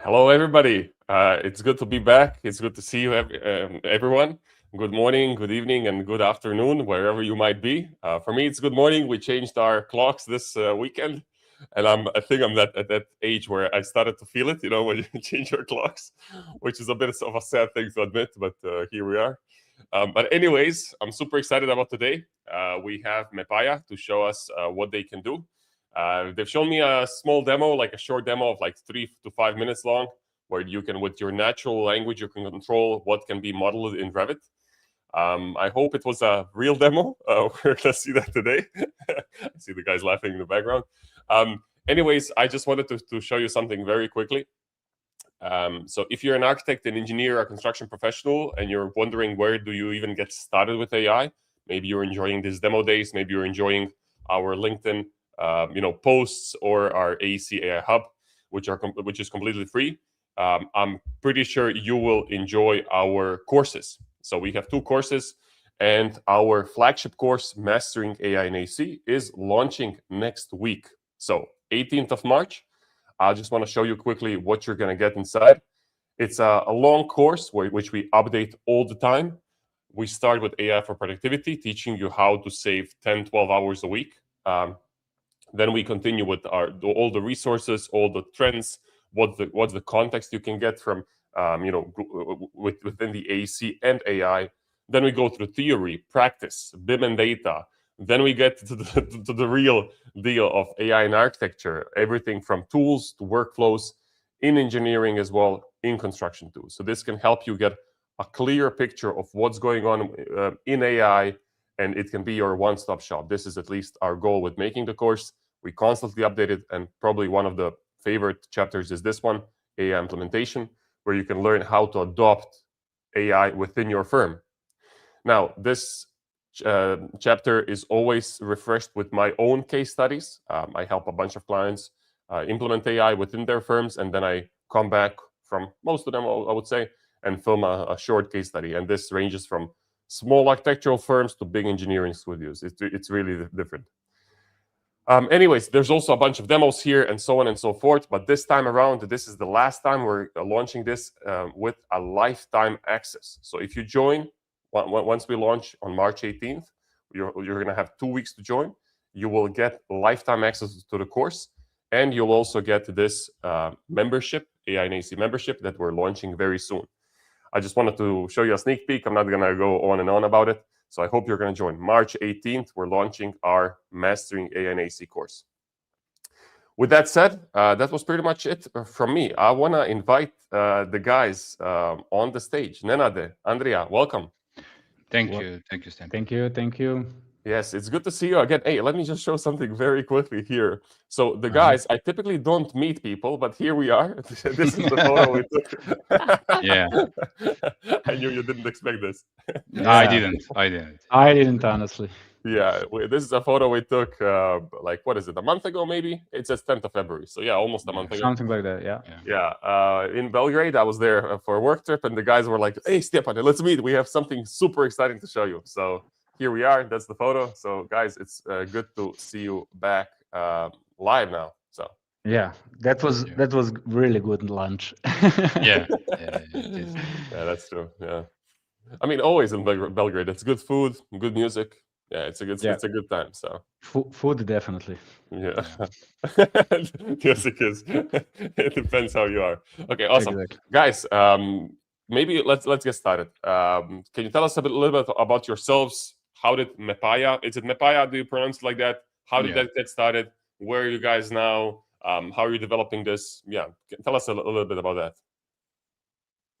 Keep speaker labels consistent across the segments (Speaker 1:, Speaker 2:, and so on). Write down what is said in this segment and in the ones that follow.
Speaker 1: Hello, everybody. It's good to be back. It's good to see you, everyone. Good morning, good evening, and good afternoon, wherever you might be. For me, it's good morning. We changed our clocks this weekend, and I think I'm at that age where I started to feel it. You know, when you change your clocks, which is a bit of a sad thing to admit, but here we are. But anyways, I'm super excited about today. We have MEPAIA to show us what they can do. They've shown me a small demo, like a short demo of like 3 to 5 minutes long, where you can, with your natural language, you can control what can be modeled in Revit. I hope it was a real demo. We're gonna see that today. I see the guys laughing in the background. Anyways, I just wanted to show you something very quickly. So if you're an architect, an engineer, a construction professional, and you're wondering where do you even get started with AI, maybe you're enjoying these demo days, maybe you're enjoying our LinkedIn posts or our AEC AI Hub, which is completely free. I'm pretty sure you will enjoy our courses. So we have 2 courses, and our flagship course, Mastering AI in AC, is launching next week. So 18th of March. I just want to show you quickly what you're going to get inside. It's a long course which we update all the time. We start with AI for productivity, teaching you how to save 10, 12 hours a week. Then we continue with all the resources, all the trends, what's the context you can get from within the AEC and AI. Then we go through theory, practice, BIM and data. Then we get to the real deal of AI and architecture, everything from tools to workflows in engineering as well, in construction too. So this can help you get a clear picture of what's going on in AI, and it can be your one-stop shop. This is at least our goal with making the course. We constantly update it, and probably one of the favorite chapters is this one, AI implementation, where you can learn how to adopt AI within your firm. Now, this chapter is always refreshed with my own case studies. I help a bunch of clients implement AI within their firms, and then I come back from most of them, I would say, and film a short case study. And this ranges from small architectural firms to big engineering studios. It's really different. Anyways, there's also a bunch of demos here and so on and so forth. But this time around, this is the last time we're launching this with a lifetime access. So if you join, once we launch on March 18th, you're going to have 2 weeks to join. You will get lifetime access to the course, and you'll also get this membership, AI and AC membership, that we're launching very soon. I just wanted to show you a sneak peek. I'm not going to go on and on about it. So I hope you're going to join. March 18th, we're launching our Mastering AI and AC course. With that said, that was pretty much it from me. I want to invite the guys on the stage. Nenad, Andrea, welcome.
Speaker 2: Thank you, Stan.
Speaker 3: Thank you.
Speaker 1: Yes, it's good to see you again. Hey, let me just show something very quickly here. So the guys, I typically don't meet people, but here we are. This is the photo we took.
Speaker 2: Yeah.
Speaker 1: I knew you didn't expect this.
Speaker 2: Yeah. I didn't,
Speaker 3: honestly.
Speaker 1: Yeah, this is a photo we took, like, what is it, a month ago, maybe? It says 10th of February. So yeah, almost a month ago.
Speaker 3: Something like that, yeah.
Speaker 1: Yeah, in Belgrade, I was there for a work trip, and the guys were like, hey, Stepan, let's meet. We have something super exciting to show you. So here we are. That's the photo. So guys, it's good to see you back live now. So
Speaker 3: yeah, that was really good lunch.
Speaker 2: Yeah,
Speaker 1: that's true. Yeah, I mean, always in Belgrade, it's good food, good music. Yeah, it's a good time. So
Speaker 3: food definitely.
Speaker 1: Yeah. Yes, it is. It depends how you are. Okay, awesome,
Speaker 3: exactly.
Speaker 1: Guys. Maybe let's get started. Can you tell us a little bit about yourselves? How did MEPAIA? Is it MEPAIA? Do you pronounce it like that? How did that get started? Where are you guys now? How are you developing this? Yeah, tell us a little bit about that.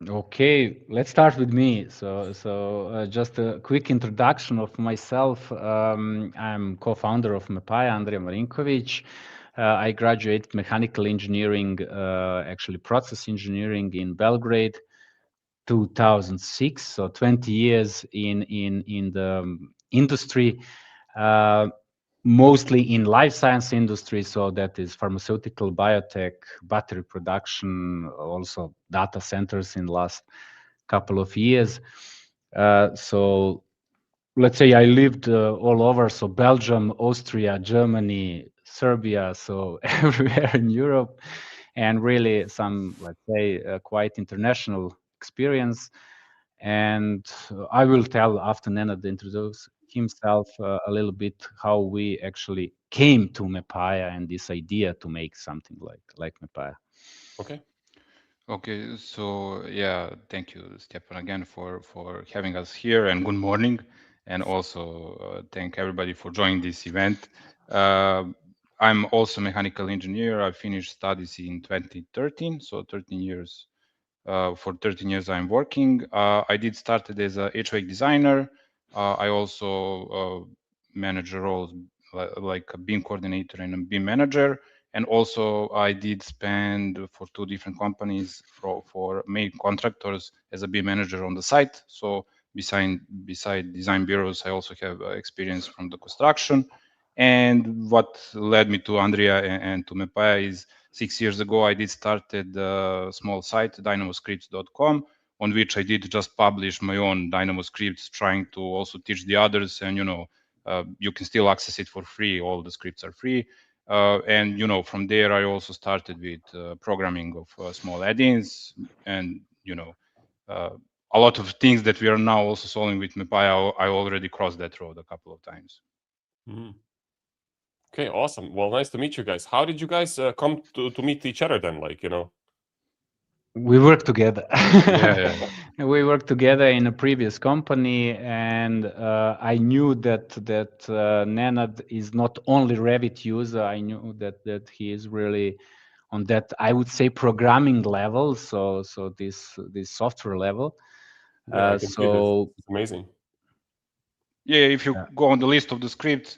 Speaker 3: Okay, let's start with me. So just a quick introduction of myself. I'm co-founder of MEPAIA, Andrija Marinkovic. I graduated mechanical engineering, actually process engineering in Belgrade, 2006. So 20 years in the industry. Mostly in life science industry, so that is pharmaceutical, biotech, battery production, also data centers in the last couple of years. So let's say I lived all over, so Belgium, Austria, Germany, Serbia, so everywhere in Europe. and really some, let's say, quite international experience. And I will tell after Nenad introduce himself a little bit how we actually came to MEPAIA and this idea to make something like MEPAIA.
Speaker 1: Okay.
Speaker 2: Okay, so yeah, thank you, Stefan, again for having us here, and good morning, and also thank everybody for joining this event. I'm also a mechanical engineer. I finished studies in 2013, so 13 years. For 13 years I'm working. I did started as a HVAC designer. I also manage roles like a BIM coordinator and a BIM manager. And also I did spend for 2 different companies for main contractors as a BIM manager on the site. So beside design bureaus, I also have experience from the construction. And what led me to Andrea and to MEPAIA is 6 years ago, I did started a small site, dynamoscripts.com, on which I did just publish my own Dynamo scripts, trying to also teach the others. And, you can still access it for free. All the scripts are free. And, from there, I also started with programming of small add-ins and, a lot of things that we are now also solving with MEPAIA. I already crossed that road a couple of times.
Speaker 1: Mm. Okay, awesome. Well, nice to meet you guys. How did you guys come to meet each other then?
Speaker 3: We work together.
Speaker 2: Yeah.
Speaker 3: We worked together in a previous company, and I knew that Nenad is not only Revit user. I knew that he is really on that, I would say, programming level. So this software level.
Speaker 1: Yeah, I can see this. It's amazing.
Speaker 2: Yeah, if you go on the list of the scripts,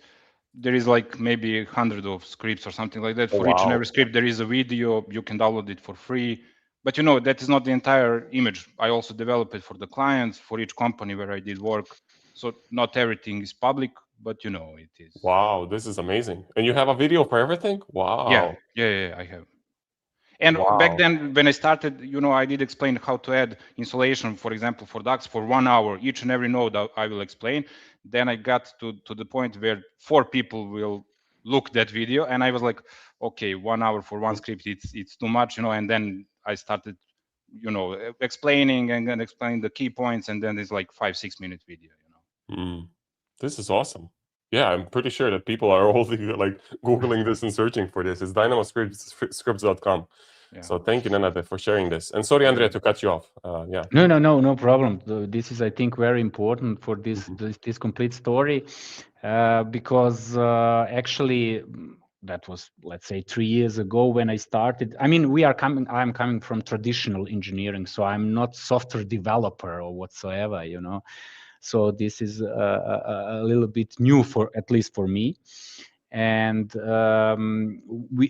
Speaker 2: there is like maybe 100 of scripts or something like that. For each and every script, there is a video. You can download it for free. But that is not the entire image. I also develop it for the clients, for each company where I did work. So not everything is public, but it is.
Speaker 1: Wow, this is amazing. And you have a video for everything? Wow.
Speaker 2: Yeah, I have. And back then, when I started, I did explain how to add insulation, for example, for ducts for 1 hour. Each and every node I will explain. Then I got to the point where 4 people will look that video, and I was like, okay, 1 hour for one script, it's too much, And then I started, explaining and explaining the key points, and then it's like 5-6 minute video.
Speaker 1: This is awesome. Yeah, I'm pretty sure that people are already Googling this and searching for this. It's dynamoscripts.com.
Speaker 2: Yeah.
Speaker 1: So thank you, Nenad, for sharing this. And sorry, Andrea, to cut you off. Yeah.
Speaker 3: No problem. This is, I think, very important for this complete story, because actually that was, let's say, 3 years ago when I started. I mean, I'm coming from traditional engineering, so I'm not software developer or whatsoever, So this is a little bit new at least for me. And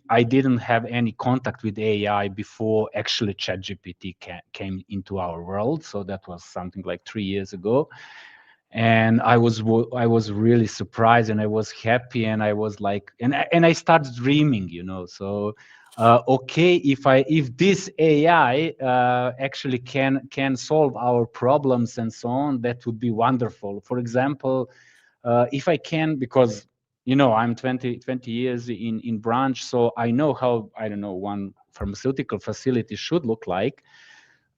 Speaker 3: I didn't have any contact with AI before actually ChatGPT came into our world. So that was something like 3 years ago. And I was really surprised, and I was happy, and I was like, and I started dreaming, So okay, if this AI actually can solve our problems and so on, that would be wonderful. For example, if I can, because I'm 20 years in branch, so I know how, I don't know, one pharmaceutical facility should look like,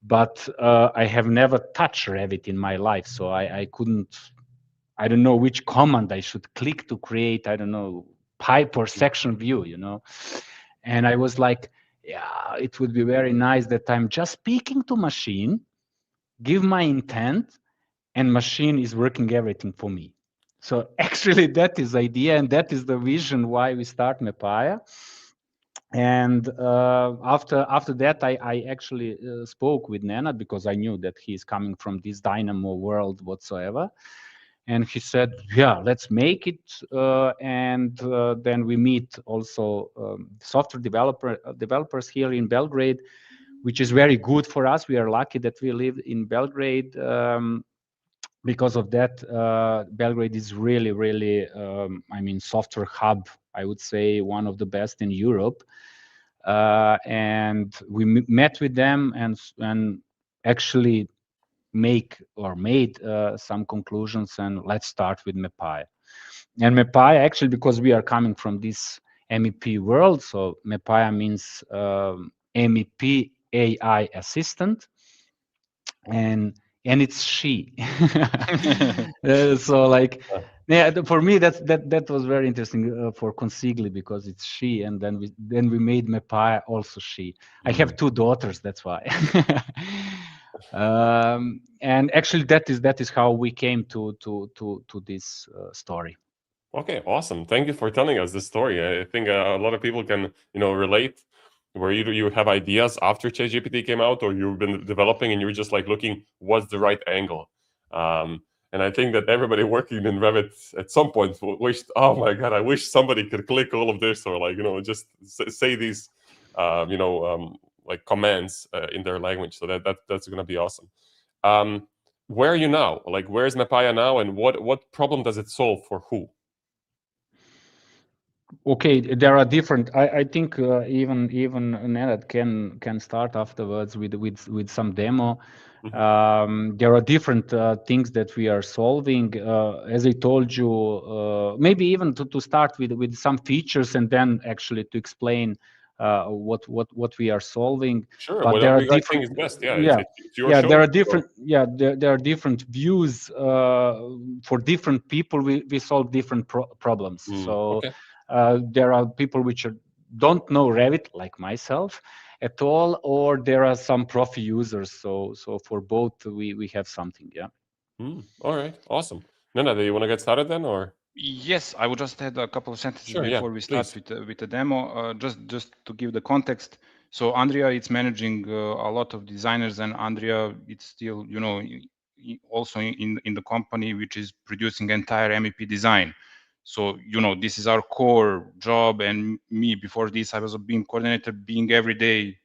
Speaker 3: but I have never touched Revit in my life, so I don't know which command I should click to create, I don't know, pipe or section view, And I was like, yeah, it would be very nice that I'm just speaking to machine, give my intent, and machine is working everything for me. So actually that is the idea, and that is the vision why we start MEPAIA. And after that, I actually spoke with Nenad, because I knew that he's coming from this Dynamo world whatsoever. And he said, yeah, let's make it. And then we meet also software developers here in Belgrade, which is very good for us. We are lucky that we live in Belgrade. Because of that, Belgrade is really, really, software hub, I would say one of the best in Europe. And we met with them and actually made some conclusions, and let's start with MEPAIA. And MEPAIA, actually, because we are coming from this MEP world. So MEPAIA means MEP AI assistant, and it's she. So like, yeah, for me that was very interesting for Consigli, because it's she, and then we made MEPAIA also she. I have 2 daughters, that's why. And actually that is how we came to this story.
Speaker 1: Okay, awesome. Thank you for telling us this story. I think a lot of people can, relate, where you have ideas after ChatGPT came out, or you've been developing and you're just like looking what's the right angle. And I think that everybody working in Revit at some point wished, oh my God, I wish somebody could click all of this, or like, just say these, like commands in their language. So that's going to be awesome. Where are you now? Like, where's MEPAIA now, and what problem does it solve for who?
Speaker 3: Okay, there are different. I think even Nenad can start afterwards with some demo. There are different things that we are solving. As I told you, maybe even to start with some features, and then actually to explain what we are solving.
Speaker 1: Sure,
Speaker 3: But there
Speaker 1: whatever
Speaker 3: are
Speaker 1: you guys think
Speaker 3: different.
Speaker 1: is best. Yeah,
Speaker 3: Yeah,
Speaker 1: it's your
Speaker 3: yeah.
Speaker 1: show.
Speaker 3: There are different. Yeah, there are different views for different people. We solve different problems. So.
Speaker 1: Okay.
Speaker 3: There are people which don't know Revit, like myself, at all, or there are some profi users. So for both, we have something. Yeah.
Speaker 1: All right. Awesome. Nena, do you want to get started then, or?
Speaker 2: Yes, I would just add a couple of sentences
Speaker 1: Sure. Yeah.
Speaker 2: before we start
Speaker 1: Please.
Speaker 2: with the demo. Just to give the context. So Andrea, it's managing a lot of designers, and Andrea, it's still also in the company which is producing entire MEP design. So this is our core job. And me, before this, I was a BIM coordinator, being every day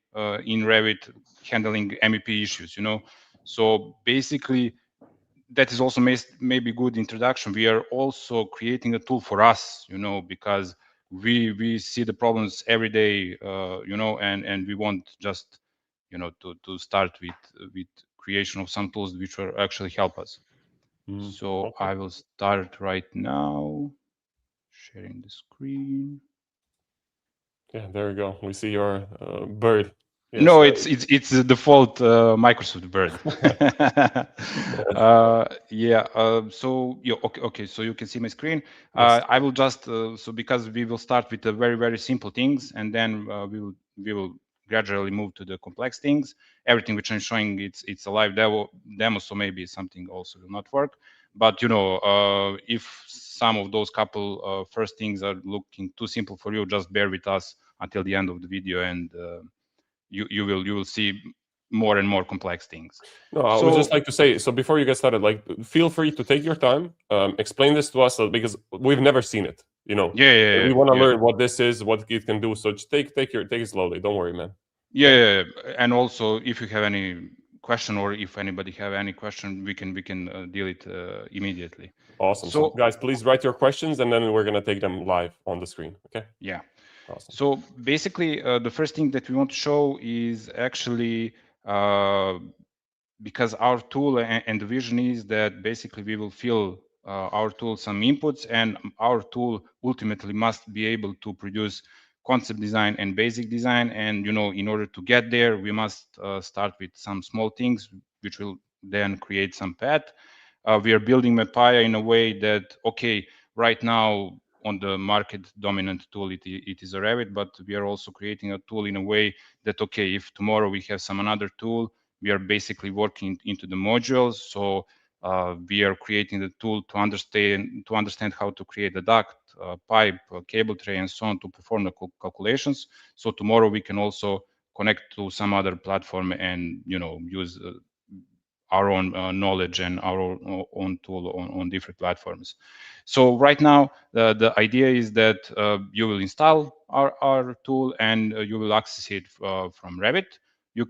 Speaker 2: in Revit, handling MEP issues. So basically, that is also maybe good introduction. We are also creating a tool for us, because we see the problems every day, and we want just, to start with creation of some tools which will actually help us. So
Speaker 1: Okay.
Speaker 2: I will start right now, sharing the screen.
Speaker 1: Yeah, there we go. We see your bird. Yes,
Speaker 2: No, it's the default Microsoft bird. Yeah. So okay. So you can see my screen.
Speaker 1: Yes.
Speaker 2: I will just so because we will start with the very simple things, and then we will gradually move to the complex things. Everything which I'm showing, it's a live demo, so maybe something also will not work. But if some of those couple first things are looking too simple for you, just bear with us until the end of the video, and you will see more and more complex things.
Speaker 1: No, I would just like to say, so before you get started, like, feel free to take your time, explain this to us, because we've never seen it.
Speaker 2: Yeah.
Speaker 1: We want to learn what this is, what it can do. So just take it slowly. Don't worry, man.
Speaker 2: Yeah. And also, if you have any question, or if anybody have any question, we can deal it immediately.
Speaker 1: Awesome. So guys, please write your questions, and then we're gonna take them live on the screen. Okay.
Speaker 2: Yeah.
Speaker 1: Awesome.
Speaker 2: So basically, the first thing that we want to show is actually because our tool and the vision is that basically we will fill our tool some inputs, and our tool ultimately must be able to produce concept design and basic design. And in order to get there, we must start with some small things which will then create some path. We are building MEPAIA in a way that, okay, right now on the market dominant tool, it is a Revit, but we are also creating a tool in a way that, okay, if tomorrow we have some another tool, we are basically working into the modules. So we are creating the tool to understand how to create a duct, pipe, cable tray, and so on, to perform the calculations. So tomorrow we can also connect to some other platform and use our own knowledge and our own tool on different platforms. So right now, the idea is that you will install our tool, and you will access it from Revit. You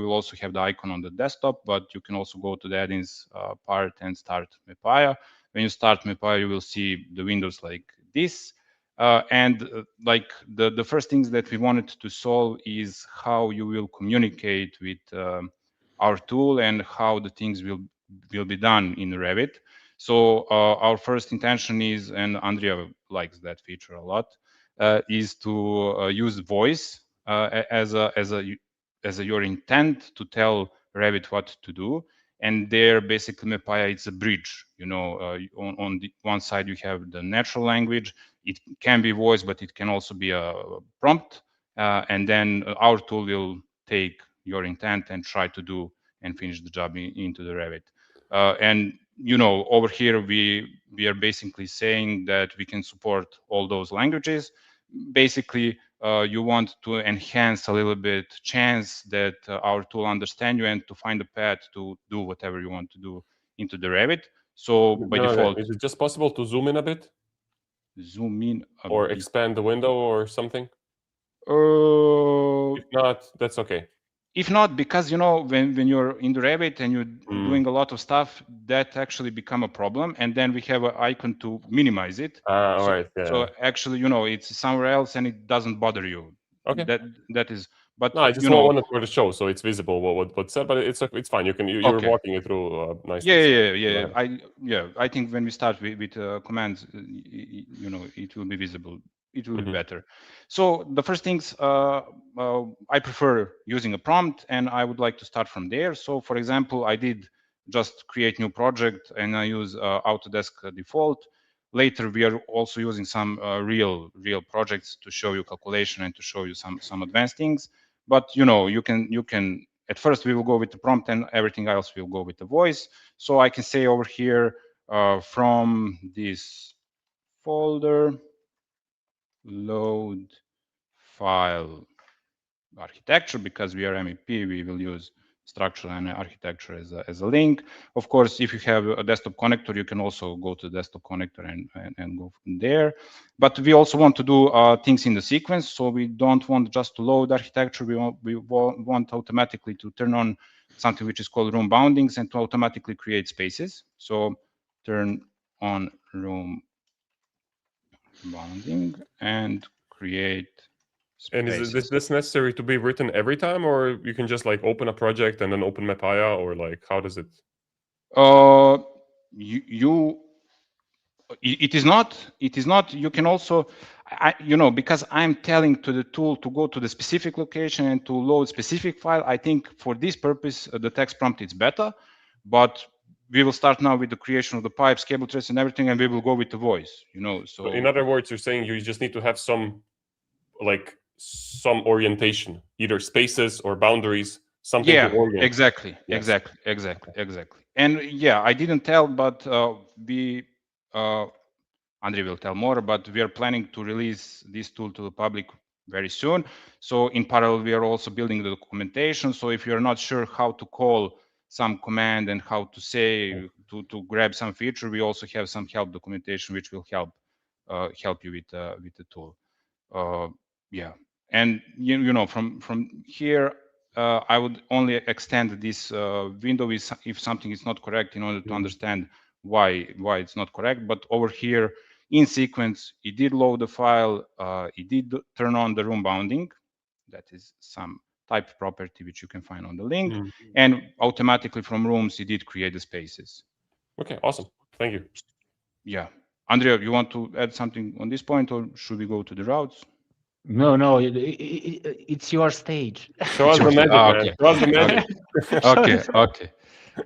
Speaker 2: will also have the icon on the desktop, but you can also go to the add-ins part and start MEPAIA. When you start MEPAIA, you will see the windows like this. And like the first things that we wanted to solve is how you will communicate with our tool and how the things will be done in Revit. So our first intention is, and Andrea likes that feature a lot, is to use voice as your intent to tell Revit what to do. And there, basically, MEPAIA is a bridge. You know, on the one side you have the natural language. It can be voice, but it can also be a prompt. And then our tool will take your intent and try to do and finish the job into the Revit. And you know, over here we are basically saying that we can support all those languages. Basically, you want to enhance a little bit chance that our tool understand you and to find a path to do whatever you want to do into the Revit. So by default,
Speaker 1: is it just possible to zoom in a bit
Speaker 2: zoom in a
Speaker 1: or
Speaker 2: bit.
Speaker 1: expand the window or something? If not, that's okay.
Speaker 2: If not, because you know, when you're in the Revit and you're doing a lot of stuff, that actually become a problem. And then we have an icon to minimize it.
Speaker 1: All
Speaker 2: So,
Speaker 1: right. Yeah.
Speaker 2: so actually, you know, it's somewhere else and it doesn't bother you.
Speaker 1: Okay.
Speaker 2: That is, but
Speaker 1: No, I just
Speaker 2: you know,
Speaker 1: wanted to show so it's visible what's said, but it's fine. You're
Speaker 2: Okay.
Speaker 1: walking it through nicely.
Speaker 2: Yeah. I think when we start with commands, you know, it will be visible. It will be better. So the first things, I prefer using a prompt, and I would like to start from there. So for example, I did just create new project, and I use Autodesk default. Later, we are also using some real projects to show you calculation and to show you some advanced things. But you know, you can at first we will go with the prompt and everything else will go with the voice. So I can say over here from this folder, load file architecture, because we are MEP, we will use structure and architecture as a link. Of course, if you have a desktop connector, you can also go to the desktop connector and go from there. But we also want to do things in the sequence. So we don't want just to load architecture. We want automatically to turn on something which is called room boundings and to automatically create spaces. So turn on room bounding and create spaces.
Speaker 1: And is this necessary to be written every time, or you can just like open a project and then open MEPAIA, or like how does it?
Speaker 2: It is not. You can also, you know, because I'm telling to the tool to go to the specific location and to load specific file. I think for this purpose, the text prompt is better. But we will start now with the creation of the pipes, cable trays, and everything, and we will go with the voice. You know, so
Speaker 1: in other words, you're saying you just need to have some orientation, either spaces or boundaries, something to orient.
Speaker 2: Exactly. And yeah, I didn't tell, but Andrija will tell more, but we are planning to release this tool to the public very soon. So in parallel, we are also building the documentation. So if you're not sure how to call some command and how to say to grab some feature, we also have some help documentation which will help you with the tool. Yeah, and you know, from here, I would only extend this window if something is not correct in order to understand why it's not correct. But over here in sequence, it did load the file, it did turn on the room bounding. That is some type property which you can find on the link, and automatically from rooms it did create the spaces.
Speaker 1: Okay, awesome. Thank you.
Speaker 2: Yeah, Andrija, you want to add something on this point, or should we go to the routes?
Speaker 3: No, it's your stage.
Speaker 1: Show us the magic, man. Show us the magic.
Speaker 2: Okay.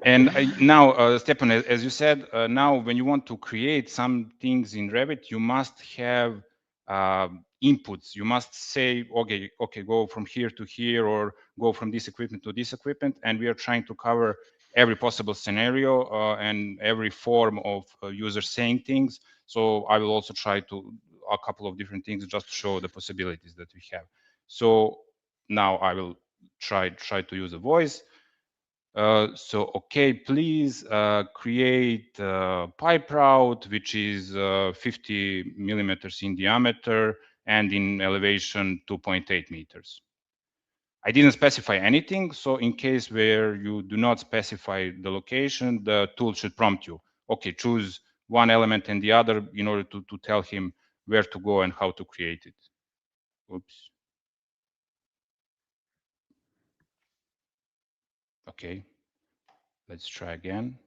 Speaker 2: And now, Stepan, as you said, now when you want to create some things in Revit, you must have inputs. You must say, okay, go from here to here, or go from this equipment to this equipment. And we are trying to cover every possible scenario and every form of user saying things. So I will also try to a couple of different things just to show the possibilities that we have. So now I will try to use a voice. So, okay, please create a pipe route which is 50 millimeters in diameter and in elevation 2.8 meters. I didn't specify anything, so in case where you do not specify the location, the tool should prompt you, okay, choose one element and the other in order to tell him where to go and how to create it. Oops. Okay, let's try again.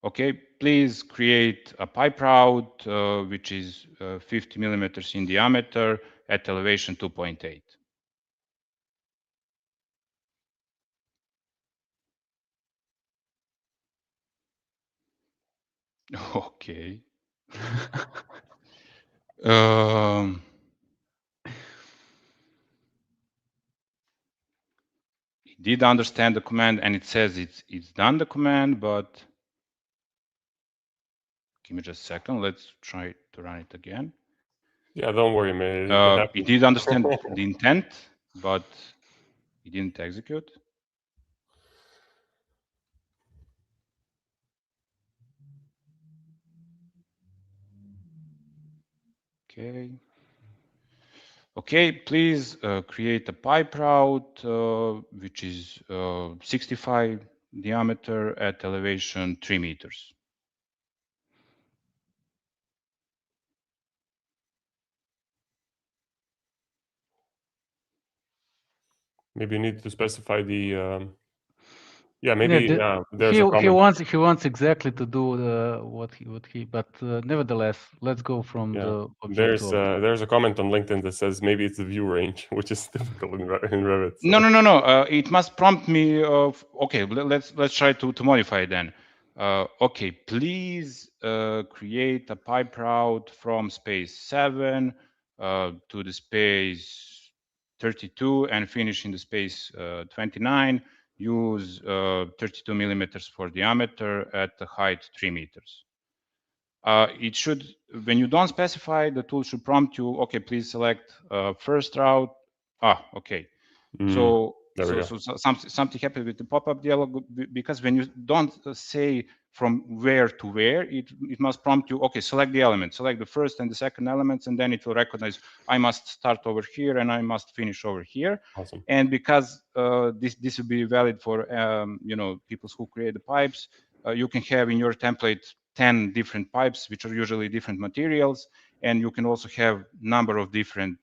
Speaker 2: okay, please create a pipe route which is 50 millimeters in diameter at elevation 2.8. Okay. It did understand the command and it says it's done the command, but give me just a second. Let's try to run it again.
Speaker 1: Yeah, don't worry, man.
Speaker 2: It did understand the intent, but it didn't execute. Okay. Okay, please create a pipe route which is 65 diameter at elevation 3 meters.
Speaker 1: Maybe you need to specify the. Yeah, maybe there's
Speaker 3: he,
Speaker 1: a comment.
Speaker 3: he wants exactly to do what he but nevertheless, let's go from the object to object.
Speaker 1: There's a comment on LinkedIn that says maybe it's the view range, which is difficult in Revit. So.
Speaker 2: No. It must prompt me of okay. Let's try to modify it then. Okay, please create a pipe route from space 7 to the space 32 and finish in the space 29. Use 32 millimeters for diameter at the height 3 meters. It should, when you don't specify, the tool should prompt you, okay, please select first route. Okay. So something happened with the pop-up dialog because when you don't say from where to where, it must prompt you, okay, select the element, select the first and the second elements, and then it will recognize I must start over here and I must finish over here.
Speaker 1: Awesome.
Speaker 2: And because this will be valid for people who create the pipes, you can have in your template 10 different pipes, which are usually different materials, and you can also have number of different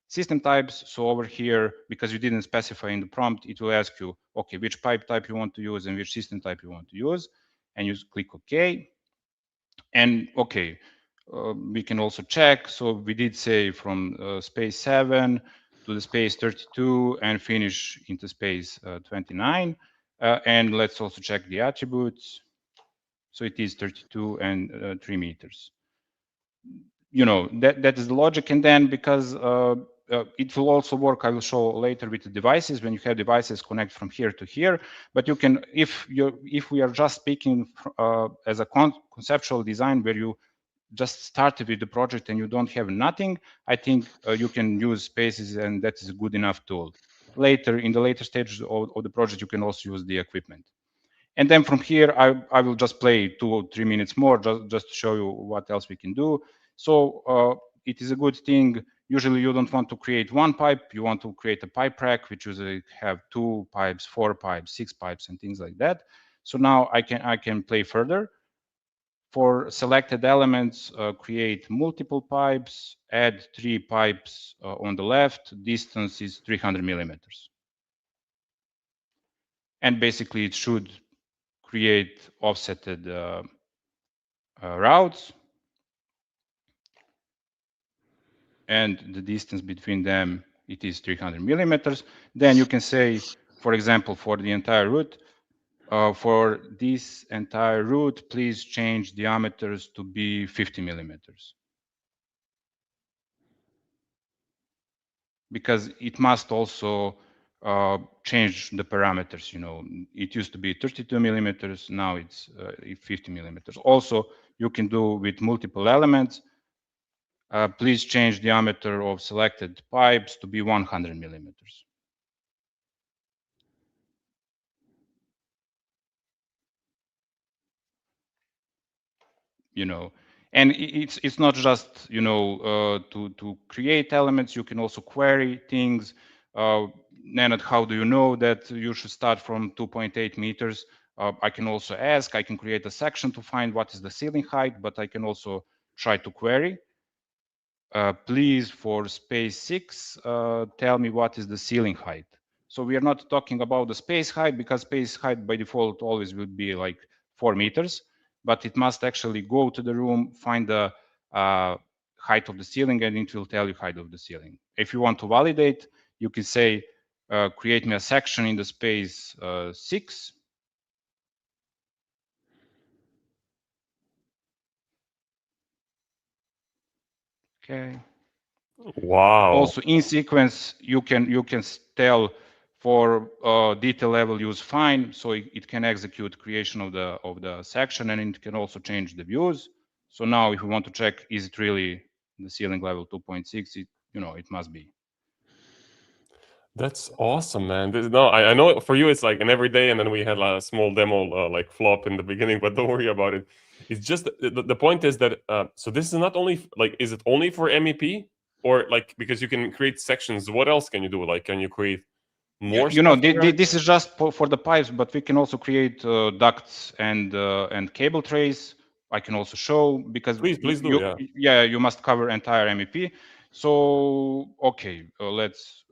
Speaker 2: system types. So over here, because you didn't specify in the prompt, it will ask you, okay, which pipe type you want to use and which system type you want to use, and you click OK. And okay, we can also check. So we did say from space 7 to the space 32 and finish into space 29. And let's also check the attributes. So it is 32 and 3 meters. That is the logic. And then because it will also work, I will show later with the devices, when you have devices connect from here to here. But you can, if we are just speaking as a conceptual design where you just started with the project and you don't have nothing, I think you can use spaces, and that is a good enough tool. Later, in the later stages of the project, you can also use the equipment. And then from here, I will just play 2 or 3 minutes more just to show you what else we can do. So it is a good thing. Usually you don't want to create one pipe. You want to create a pipe rack, which usually have 2 pipes, 4 pipes, 6 pipes, and things like that. So now I can play further. For selected elements, create multiple pipes, add 3 pipes on the left. Distance is 300 millimeters. And basically it should create offsetted routes, and the distance between them, it is 300 millimeters. Then you can say, for example, for the entire route, for this entire route, please change diameters to be 50 millimeters. Because it must also change the parameters. It used to be 32 millimeters, now it's 50 millimeters. Also, you can do with multiple elements. Please change diameter of selected pipes to be 100 millimeters. And it's not just to create elements. You can also query things. Nenad, how do you know that you should start from 2.8 meters? I can also ask. I can create a section to find what is the ceiling height, but I can also try to query. Please, for space 6, tell me what is the ceiling height. So we are not talking about the space height, because space height by default always would be like 4 meters, but it must actually go to the room, find the height of the ceiling, and it will tell you height of the ceiling. If you want to validate, you can say, create me a section in the space 6. Okay.
Speaker 1: Wow.
Speaker 2: Also in sequence, you can tell for detail level use fine, so it can execute creation of the section, and it can also change the views. So now, if we want to check, is it really the ceiling level 2.6? It must be.
Speaker 1: That's awesome, man. No, I know for you it's like an everyday, and then we had a small demo like flop in the beginning, but don't worry about it. It's just the point is that so this is not only like, is it only for MEP, or like, because you can create sections? What else can you do? Like, can you create more?
Speaker 2: This is just for the pipes, but we can also create ducts and cable trays. I can also show, because
Speaker 1: please do.
Speaker 2: Yeah, you must cover entire MEP. So okay, let's.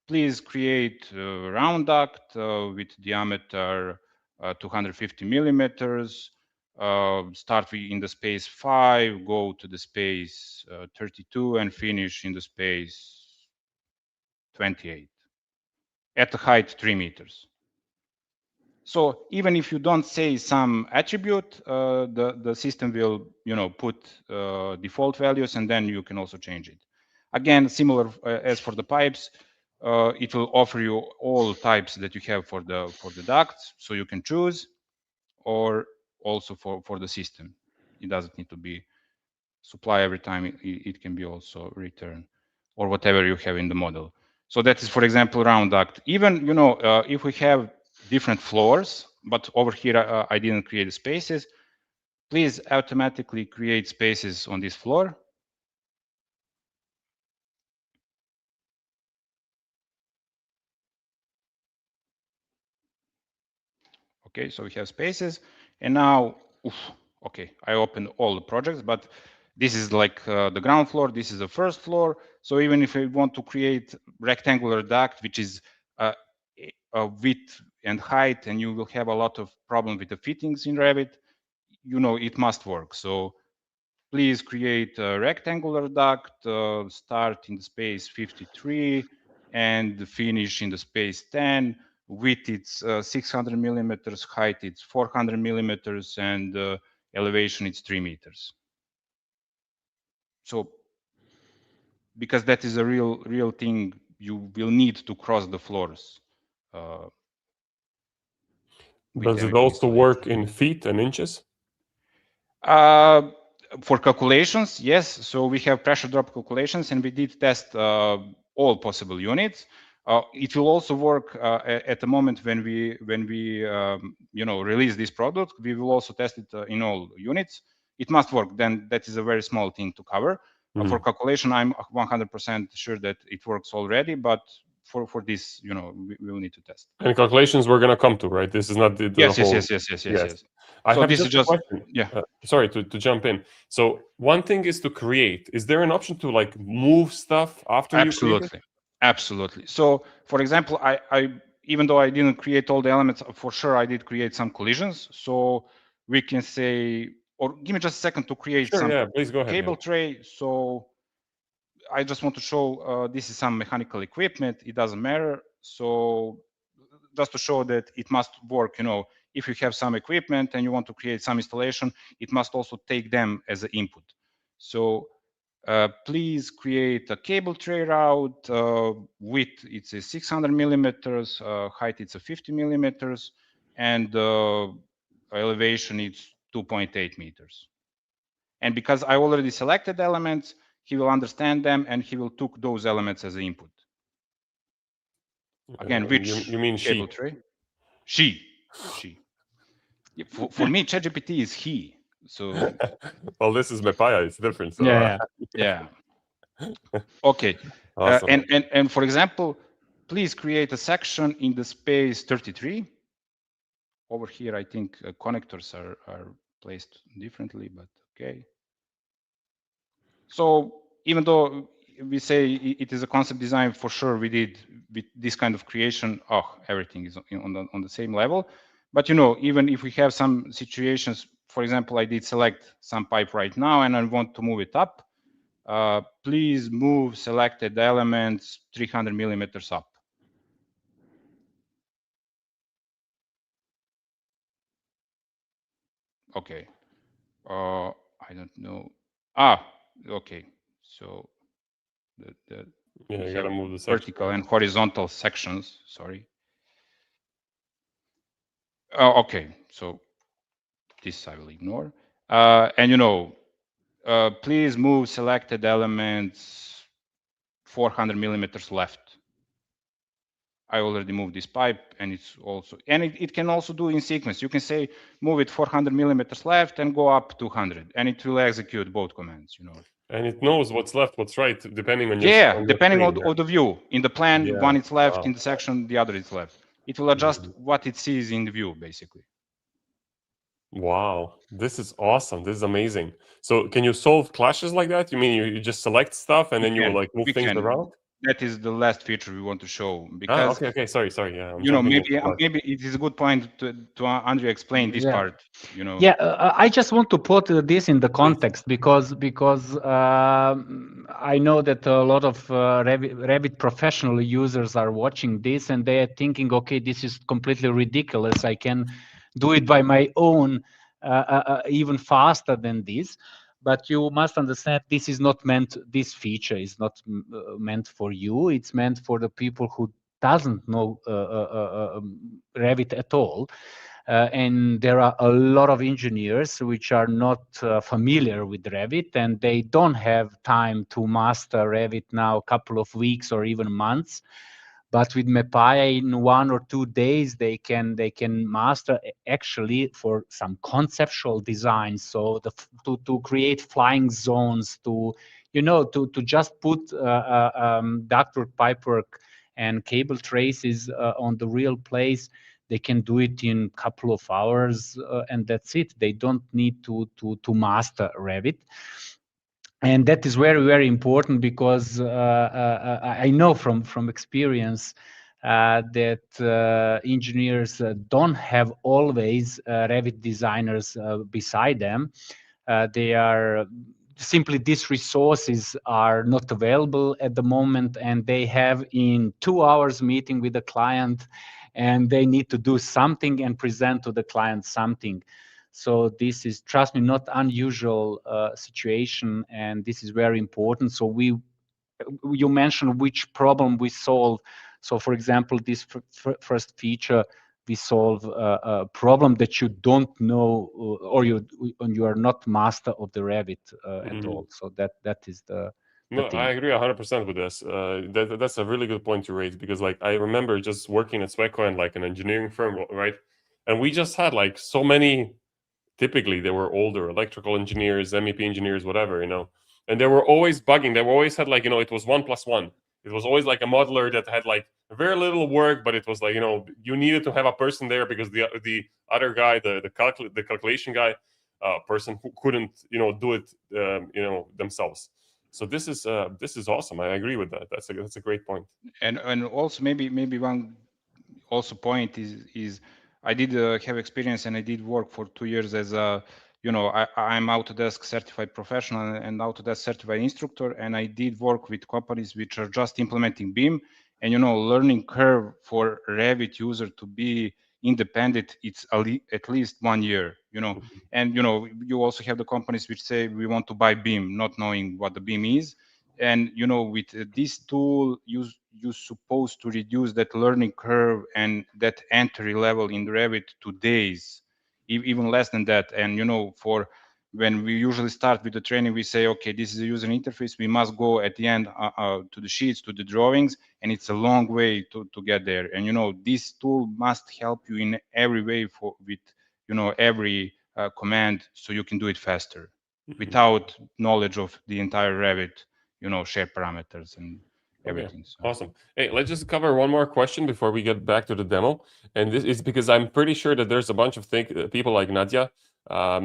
Speaker 2: Please create a round duct with diameter 250 millimeters. Start in the space 5, go to the space 32, and finish in the space 28 at a height 3 meters. So even if you don't say some attribute, the system will put default values, and then you can also change it. Again, similar as for the pipes, it will offer you all types that you have for the ducts, so you can choose, or also for the system. It doesn't need to be supply every time. It can be also return, or whatever you have in the model. So that is, for example, round duct. Even if we have different floors, but over here I didn't create spaces, please automatically create spaces on this floor. Okay, so we have spaces, and now, okay, I opened all the projects, but this is like the ground floor, this is the first floor. So even if we want to create rectangular duct, which is a width and height, and you will have a lot of problem with the fittings in Revit, it must work. So please create a rectangular duct, start in the space 53 and finish in the space 10. Width it's 600 millimeters, height it's 400 millimeters, and elevation it's 3 meters. So because that is a real thing, you will need to cross the floors.
Speaker 1: Does it also work in feet and inches?
Speaker 2: For calculations, yes. So we have pressure drop calculations, and we did test all possible units. It will also work at the moment when we release this product. We will also test it in all units. It must work. Then that is a very small thing to cover. For calculation, I'm 100% sure that it works already, but for this, we will need to test.
Speaker 1: And calculations we're going to come to, right? This is not the whole...
Speaker 2: Yes.
Speaker 1: I
Speaker 2: so
Speaker 1: have
Speaker 2: this
Speaker 1: just
Speaker 2: is just
Speaker 1: a question.
Speaker 2: Yeah.
Speaker 1: Sorry to jump in. So one thing is to create. Is there an option to like move stuff after you create it?
Speaker 2: Absolutely. So for example, I even though I didn't create all the elements, for sure I did create some collisions. So we can say, or give me just a second to create some
Speaker 1: please go ahead,
Speaker 2: cable tray. So I just want to show this is some mechanical equipment. It doesn't matter. So just to show that it must work, if you have some equipment and you want to create some installation, it must also take them as an input. So please create a cable tray route. Width it's a 600 millimeters, height it's a 50 millimeters, and elevation it's 2.8 meters. And because I already selected elements, he will understand them, and he will took those elements as an input. Again, which
Speaker 1: you mean
Speaker 2: cable tray? She. For me, ChatGPT is he. So
Speaker 1: well, this is MEPAIA. It's different. So,
Speaker 2: yeah. Okay.
Speaker 1: Awesome.
Speaker 2: And for example, please create a section in the space 33. Over here, I think connectors are placed differently, but okay. So even though we say it is a concept design, for sure we did with this kind of creation, everything is on the same level. But even if we have some situations, for example, I did select some pipe right now and I want to move it up, please move selected elements 300 millimeters up. Okay. I don't know. Okay. So
Speaker 1: you gotta move the
Speaker 2: vertical and horizontal sections. Sorry. Okay. So this I will ignore. And please move selected elements 400 millimeters left. I already moved this pipe, and it can also do in sequence. You can say move it 400 millimeters left and go up 200, and it will execute both commands.
Speaker 1: And it knows what's left, what's right, depending on
Speaker 2: your depending
Speaker 1: screen,
Speaker 2: on the view. In the plan, one is left.
Speaker 1: Wow.
Speaker 2: In the section, the other is left. It will adjust what it sees in the view, basically.
Speaker 1: Wow, this is awesome. This is amazing. So can you solve clashes like that? You mean you just select stuff and then you like move things around?
Speaker 2: That is the last feature we want to show, because
Speaker 1: okay, sorry, yeah.
Speaker 2: Maybe it is a good point to Andrea explain this part.
Speaker 3: Yeah, I just want to put this in the context because I know that a lot of Revit professional users are watching this and they are thinking, okay, this is completely ridiculous. I can do it by my own even faster than this. But you must understand this is not meant. This feature is not meant for you. It's meant for the people who doesn't know Revit at all. And there are a lot of engineers which are not familiar with Revit, and they don't have time to master Revit now a couple of weeks or even months. But with MEPAIA, in 1 or 2 days, they can master actually for some conceptual design. So to create flying zones, to just put ductwork, pipework, and cable traces on the real place. They can do it in a couple of hours, and that's it. They don't need to master Revit. And that is very, very important because I know from experience that engineers don't have always Revit designers beside them. They are simply, these resources are not available at the moment, and they have in 2 hours meeting with the client, and they need to do something and present to the client something. So this is, trust me, not unusual situation, and this is very important. So you mentioned which problem we solve. So for example, this first feature, we solve a problem that you don't know, or you are not master of the Revit at all. So that is the
Speaker 1: No,
Speaker 3: thing.
Speaker 1: I agree 100% with this. That's a really good point to raise, because like I remember just working at Sweco and like an engineering firm, right? And we just had like so many. Typically, they were older electrical engineers, MEP engineers, whatever, and they were always bugging. They always had like it was 1+1. It was always like a modeler that had like very little work, but it was like you needed to have a person there because the other guy, the calculation guy, person who couldn't do it themselves. So this is awesome. I agree with that. That's a great point.
Speaker 2: And also maybe one also point is I did have experience, and I did work for 2 years as a I'm Autodesk certified professional and Autodesk certified instructor, and I did work with companies which are just implementing BIM, and learning curve for Revit user to be independent, it's at least 1 year, and you also have the companies which say we want to buy BIM, not knowing what the BIM is. And with this tool, you're supposed to reduce that learning curve and that entry level in Revit to days, even less than that. And for when we usually start with the training, we say, okay, this is a user interface. We must go at the end to the sheets, to the drawings, and it's a long way to get there. And this tool must help you in every way with every command, so you can do it faster without knowledge of the entire Revit, shape parameters and everything.
Speaker 1: Okay. So. Awesome. Hey, let's just cover one more question before we get back to the demo. And this is because I'm pretty sure that there's a bunch of people like Nadia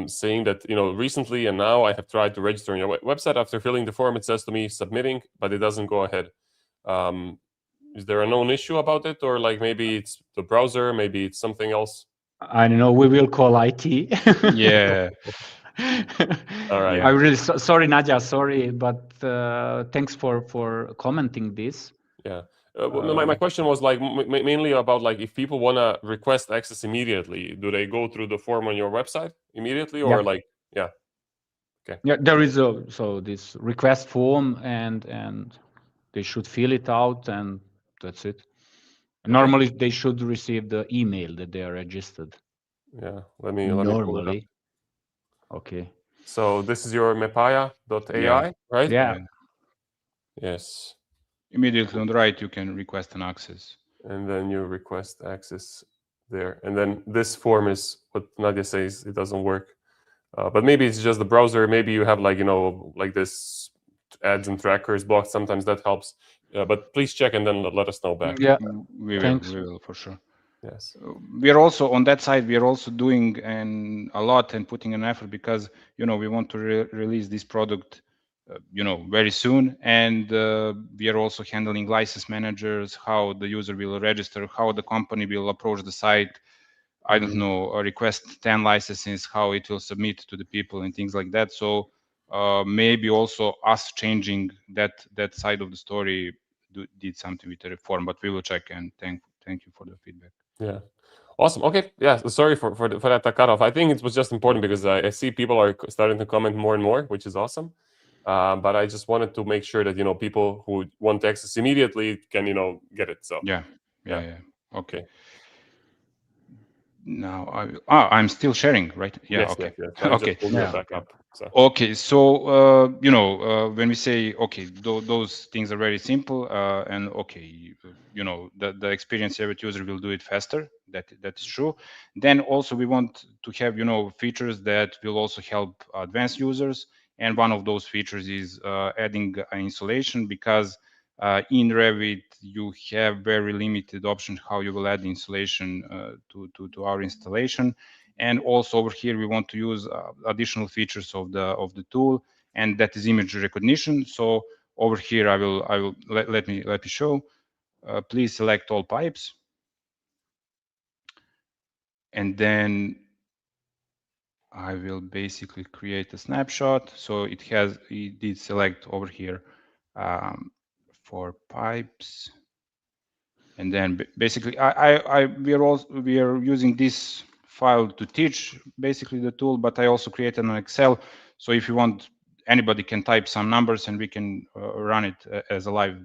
Speaker 1: saying that, recently and now I have tried to register on your website. After filling the form, it says to me submitting, but it doesn't go ahead. Is there a known issue about it? Or like maybe it's the browser, maybe it's something else?
Speaker 3: I don't know. We will call IT.
Speaker 2: Yeah.
Speaker 1: All right.
Speaker 2: Yeah.
Speaker 3: I'm really sorry, Nadia. Sorry, but thanks for commenting this.
Speaker 1: Yeah. My question was like mainly about like if people want to request access immediately, do they go through the form on your website immediately or
Speaker 3: Yeah.
Speaker 1: like yeah?
Speaker 3: Yeah, there is this request form, and they should fill it out, and that's it. Normally, they should receive the email that they are registered.
Speaker 1: Yeah. Let me pull it up.
Speaker 3: Normally. Okay.
Speaker 1: So this is your MEPAIA.ai,
Speaker 2: Yeah.
Speaker 1: right?
Speaker 3: Yeah.
Speaker 1: Yes.
Speaker 2: Immediately on the right, you can request an access.
Speaker 1: And then you request access there. And then this form is what Nadia says, it doesn't work. But maybe it's just the browser. Maybe you have like, like this ads and trackers blocked. Sometimes that helps. But please check and then let us know back.
Speaker 3: Yeah.
Speaker 2: We
Speaker 3: Thanks.
Speaker 2: will for sure.
Speaker 1: Yes.
Speaker 2: We are also on that side. We are also doing a lot and putting an effort because we want to release this product, very soon. And we are also handling license managers, how the user will register, how the company will approach the site. I don't know, request 10 licenses, how it will submit to the people and things like that. So maybe also us changing that side of the story did something with the reform, but we will check and thank you for the feedback.
Speaker 1: Yeah. Awesome. Okay. Yeah. Sorry for that cutoff. I think it was just important because I see people are starting to comment more and more, which is awesome. But I just wanted to make sure that people who want access immediately can get it. So
Speaker 2: Yeah.
Speaker 1: Yeah.
Speaker 2: Okay. Now I'm still sharing, right? Yeah.
Speaker 1: yes,
Speaker 2: Okay.
Speaker 1: yes. I
Speaker 2: Okay.
Speaker 1: just pulled it back up. So
Speaker 2: Okay, so when we say okay, those things are very simple, and okay, the experienced Revit user will do it faster. That is true. Then also we want to have features that will also help advanced users, and one of those features is adding an installation, because in Revit you have very limited options how you will add the installation to our installation. And also over here, we want to use additional features of the tool, and that is image recognition. So over here, I will let me show. Please select all pipes, and then I will basically create a snapshot. So it did select over here for pipes, and then basically we are using this file to teach basically the tool, but I also created an Excel. So if you want, anybody can type some numbers and we can run it as a live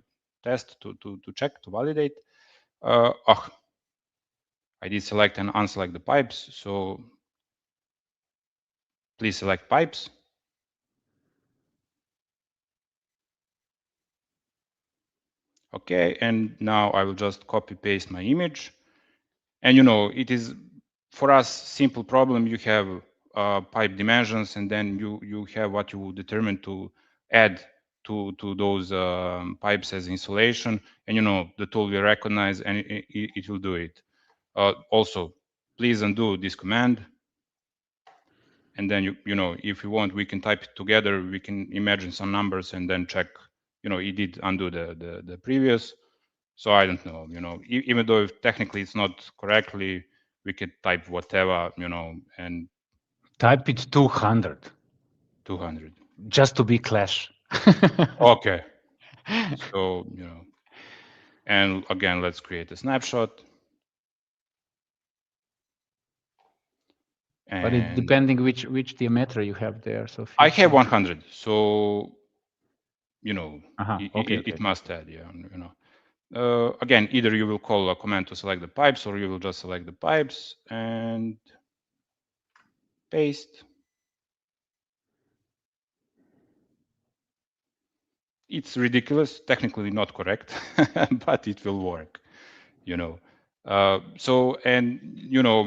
Speaker 2: test to check, to validate. I did select and unselect the pipes. So please select pipes. Okay, and now I will just copy paste my image. And it is for us simple problem. You have pipe dimensions, and then you have what you determine to add to those pipes as insulation, and the tool will recognize and it will do it. Also, please undo this command, and then if you want, we can type it together. We can imagine some numbers and then check. It did undo the previous. So I don't know, even though if technically it's not correctly, we could type whatever, and
Speaker 3: Type it 200.
Speaker 2: 200.
Speaker 3: Just to be clash.
Speaker 2: Okay. So, and again, let's create a snapshot. And
Speaker 3: but it depending which diameter you have there. So 50.
Speaker 2: I have 100. So,
Speaker 3: Okay.
Speaker 2: it must add, again, either you will call a command to select the pipes, or you will just select the pipes and paste. It's ridiculous, technically not correct, but it will work, So, and,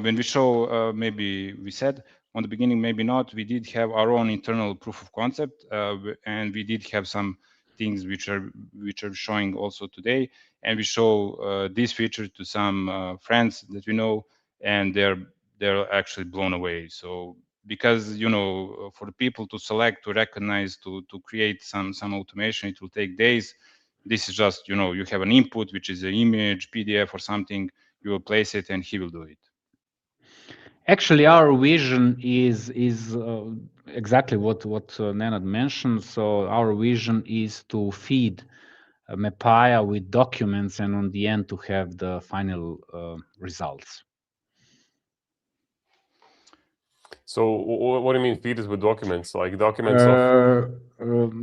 Speaker 2: when we show, maybe we said on the beginning, maybe not, we did have our own internal proof of concept, and we did have some things which are showing also today. And we show this feature to some friends that we know, and they're actually blown away. So, because for the people to select, to recognize, to create some automation, it will take days. This is just you have an input, which is an image, PDF or something. You will place it and he will do it.
Speaker 3: Actually, our vision is exactly what Nenad mentioned. So our vision is to feed MEPAIA with documents, and on the end to have the final results.
Speaker 1: So what do you mean feed it with documents? Like documents of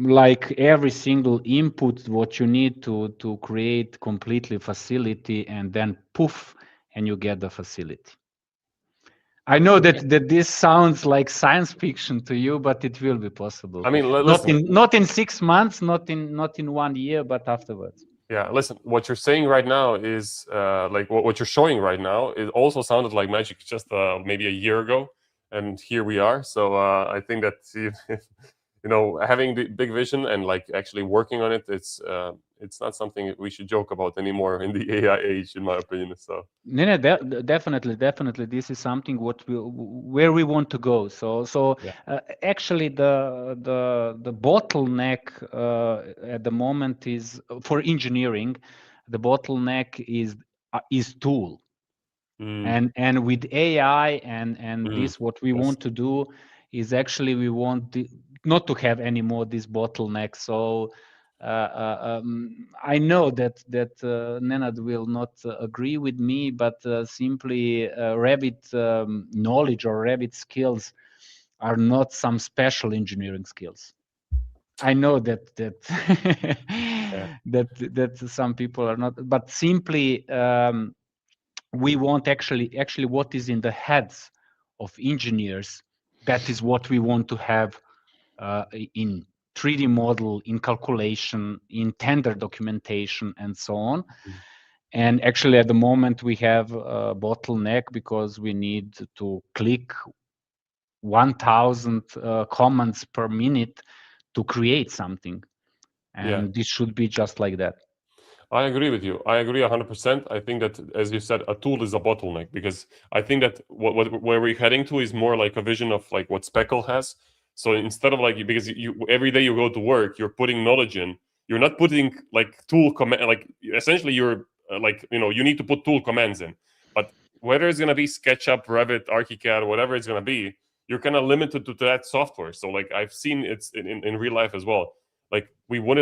Speaker 3: like every single input what you need to create completely facility, and then poof, and you get the facility. I know that this sounds like science fiction to you, but it will be possible.
Speaker 1: I mean,
Speaker 3: not in 6 months, not in 1 year, but afterwards.
Speaker 1: Yeah, listen, what you're saying right now is like what you're showing right now. It also sounded like magic just maybe a year ago, and here we are. So I think that you know, having the big vision and like actually working on it, it's not something we should joke about anymore in the AI age, in my opinion. So
Speaker 3: No, definitely, this is something where we want to go. So
Speaker 1: yeah.
Speaker 3: Actually, the bottleneck at the moment is for engineering. The bottleneck is tool, and with AI and this, what we want to do is actually we want not to have any more this bottleneck. So I know that Nenad will not agree with me, but simply Revit knowledge or Revit skills are not some special engineering skills. I know that that some people are not, but simply we want actually what is in the heads of engineers. That is what we want to have in 3D model, in calculation, in tender documentation, and so on. And actually, at the moment, we have a bottleneck because we need to click 1,000 comments per minute to create something. And this should be just like that.
Speaker 1: I agree with you. I agree 100%. I think that, as you said, a tool is a bottleneck, because I think that where we're heading to is more like a vision of like what Spatial has. So instead of like, because you every day you go to work, you're putting knowledge in. You're not putting like tool command, like essentially you're like, you know, you need to put tool commands in. But whether it's gonna be SketchUp, Revit, ArchiCAD, whatever it's gonna be, you're kind of limited to that software. So like I've seen it's in real life as well. Like we would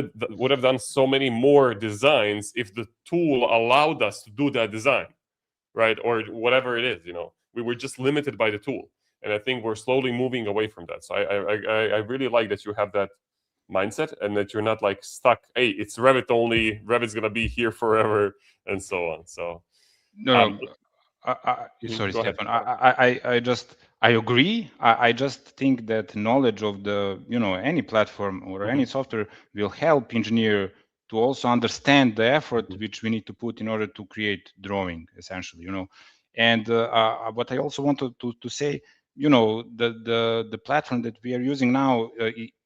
Speaker 1: have done so many more designs if the tool allowed us to do that design, right? Or whatever it is, you know, we were just limited by the tool. And I think we're slowly moving away from that. So I really like that you have that mindset, and that you're not like stuck, hey, it's Revit only, Revit's gonna be here forever, and so on. So
Speaker 2: no, sorry, Stefan. I agree. I just think that knowledge of the, you know, any platform or any software will help engineer to also understand the effort which we need to put in order to create drawing, essentially, you know. And what I also wanted to say, you know, the platform that we are using now,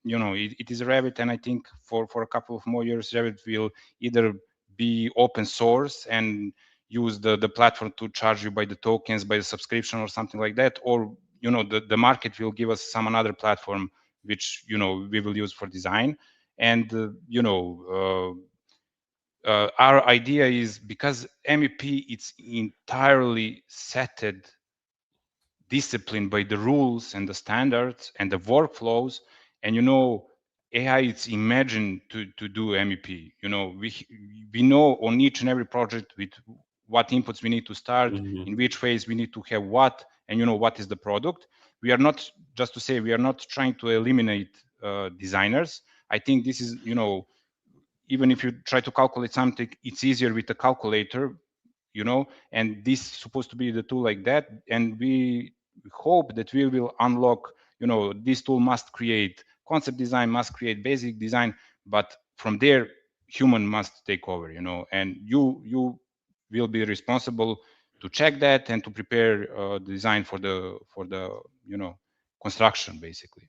Speaker 2: you know, it is Revit, and I think for a couple of more years, Revit will either be open source and use the platform to charge you by the tokens, by the subscription or something like that, or, you know, the market will give us some another platform which, you know, we will use for design. And you know, our idea is, because MEP it's entirely setted discipline by the rules and the standards and the workflows, and, you know, AI it's imagined to do MEP. You know, we know on each and every project with what inputs we need to start, in which phase we need to have what, and, you know, what is the product. We are not, just to say, we are not trying to eliminate designers. I think this is, you know, even if you try to calculate something, it's easier with a calculator, you know, and this is supposed to be the tool like that. And we hope that we will unlock, you know, this tool must create concept design, must create basic design, but from there human must take over, you know, and you will be responsible to check that and to prepare the design for the you know, construction, basically.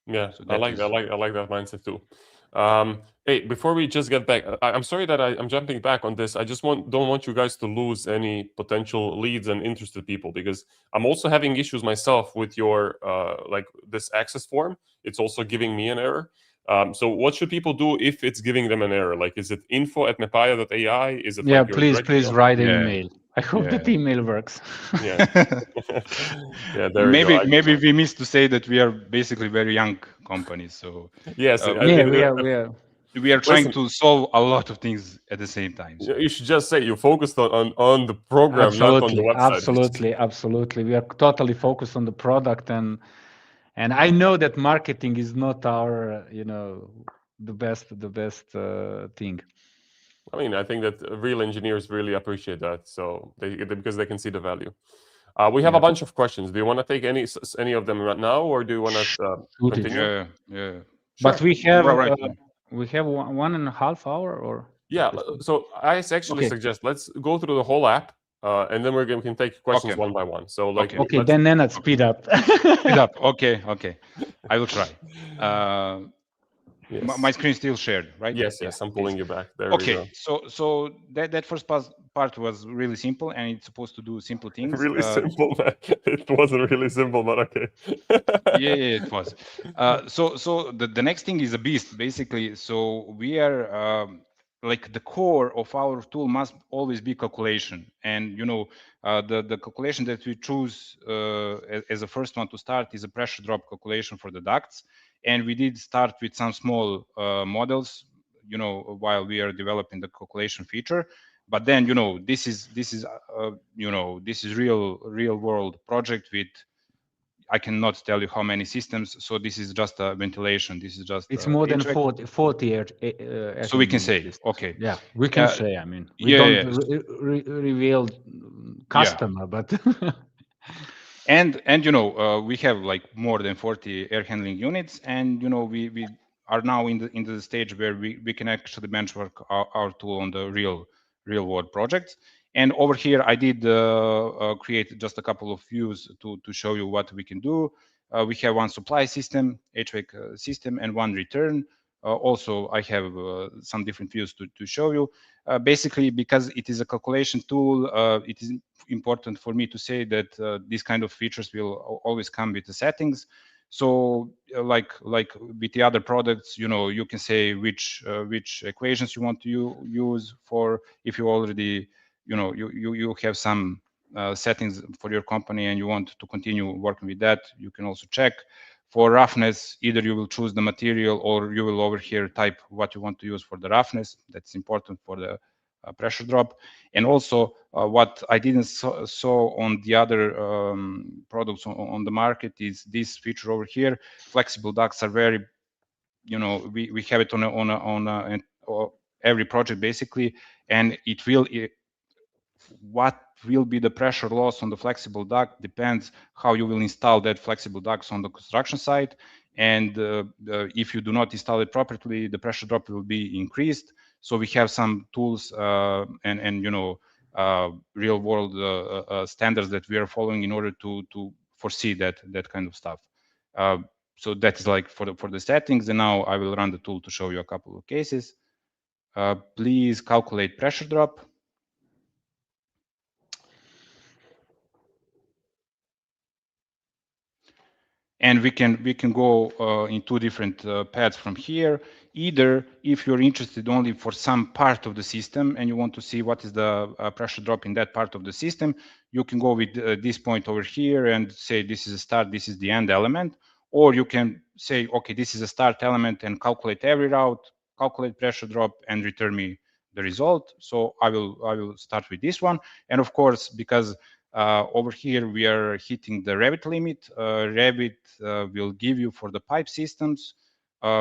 Speaker 1: Yeah,
Speaker 2: So
Speaker 1: I like that mindset too. Hey, before we just get back, I'm sorry that I'm jumping back on this. I just don't want you guys to lose any potential leads and interested people, because I'm also having issues myself with your like this access form. It's also giving me an error. So what should people do if it's giving them an error? Like, is it info@mepaia.ai? Is it
Speaker 3: Yeah,
Speaker 1: like your
Speaker 3: please write an email. I hope
Speaker 2: Yeah.
Speaker 3: that email works.
Speaker 1: Yeah. Yeah, there we go.
Speaker 2: Maybe we missed to say that we are basically very young companies. So
Speaker 1: Yes,
Speaker 3: Yeah, we are.
Speaker 2: we are trying
Speaker 1: listen,
Speaker 2: to solve a lot of things at the same time. So.
Speaker 1: you should just say you focused on the program, not on the
Speaker 3: Absolutely,
Speaker 1: website.
Speaker 3: absolutely, absolutely. We are totally focused on the product, and I know that marketing is not our, the best thing.
Speaker 1: I mean, I think that real engineers really appreciate that, so because they can see the value. We have a
Speaker 3: Yeah.
Speaker 1: bunch of questions. Do you want to take any of them right now, or do you want to
Speaker 3: Shoot it.
Speaker 1: continue?
Speaker 2: Yeah, yeah.
Speaker 1: Sure.
Speaker 3: But we have
Speaker 2: Right.
Speaker 3: we have 1.5 hour, or
Speaker 1: Yeah. So I actually
Speaker 3: Okay.
Speaker 1: suggest let's go through the whole app, and then we can take questions
Speaker 2: Okay.
Speaker 1: one by one. So like,
Speaker 2: Okay.
Speaker 3: okay, then Nenad, speed up.
Speaker 2: Speed up. Okay, okay. I will try.
Speaker 1: yes.
Speaker 2: My screen still shared, right?
Speaker 1: Yes,
Speaker 2: Yeah,
Speaker 1: yes. I'm
Speaker 2: it is.
Speaker 1: pulling you back. There we
Speaker 2: Okay,
Speaker 1: go.
Speaker 2: so that first part was really simple, and it's supposed to do simple things.
Speaker 1: Really simple, man. It wasn't really simple, but okay.
Speaker 2: Yeah, it was. So the next thing is a beast, basically. So we are like the core of our tool must always be calculation, and the calculation that we choose as the first one to start is a pressure drop calculation for the ducts, and we did start with some small models, while we are developing the calculation feature. But then this is this is real world project with, I cannot tell you how many systems. So this is just a ventilation. This is just
Speaker 3: It's more than
Speaker 2: HVAC.
Speaker 3: 40
Speaker 2: So we can say,
Speaker 3: systems.
Speaker 2: okay.
Speaker 3: Yeah, we can say. I mean, we
Speaker 2: yeah,
Speaker 3: don't
Speaker 2: yeah.
Speaker 3: reveal customer, but
Speaker 2: And we have like more than 40 air handling units, and we are now in the stage where we can actually benchmark our tool on the real world projects. And over here I did create just a couple of views to show you what we can do. We have one supply system, HVAC system, and one return. Also I have some different views to show you. Basically, because it is a calculation tool, it is important for me to say that these kind of features will always come with the settings. So like with the other products, you can say which equations you want to use for, if you already you have some settings for your company and you want to continue working with that, you can also check. For roughness, either you will choose the material or you will over here type what you want to use for the roughness. That's important for the pressure drop. And also what I didn't saw on the other products on the market is this feature over here. Flexible ducts are very, we have it on every project basically, and what will be the pressure loss on the flexible duct depends how you will install that flexible ducts on the construction site. And if you do not install it properly, the pressure drop will be increased. So we have some tools and real world standards that we are following in order to foresee that kind of stuff. So that is like for the settings. And now I will run the tool to show you a couple of cases. Please calculate pressure drop. And we can go in two different paths from here. Either if you're interested only for some part of the system and you want to see what is the pressure drop in that part of the system, you can go with this point over here and say this is a start, this is the end element. Or you can say, okay, this is a start element and calculate every route, calculate pressure drop and return me the result. So I will start with this one. And of course, because over here, we are hitting the Revit limit. Revit will give you for the pipe systems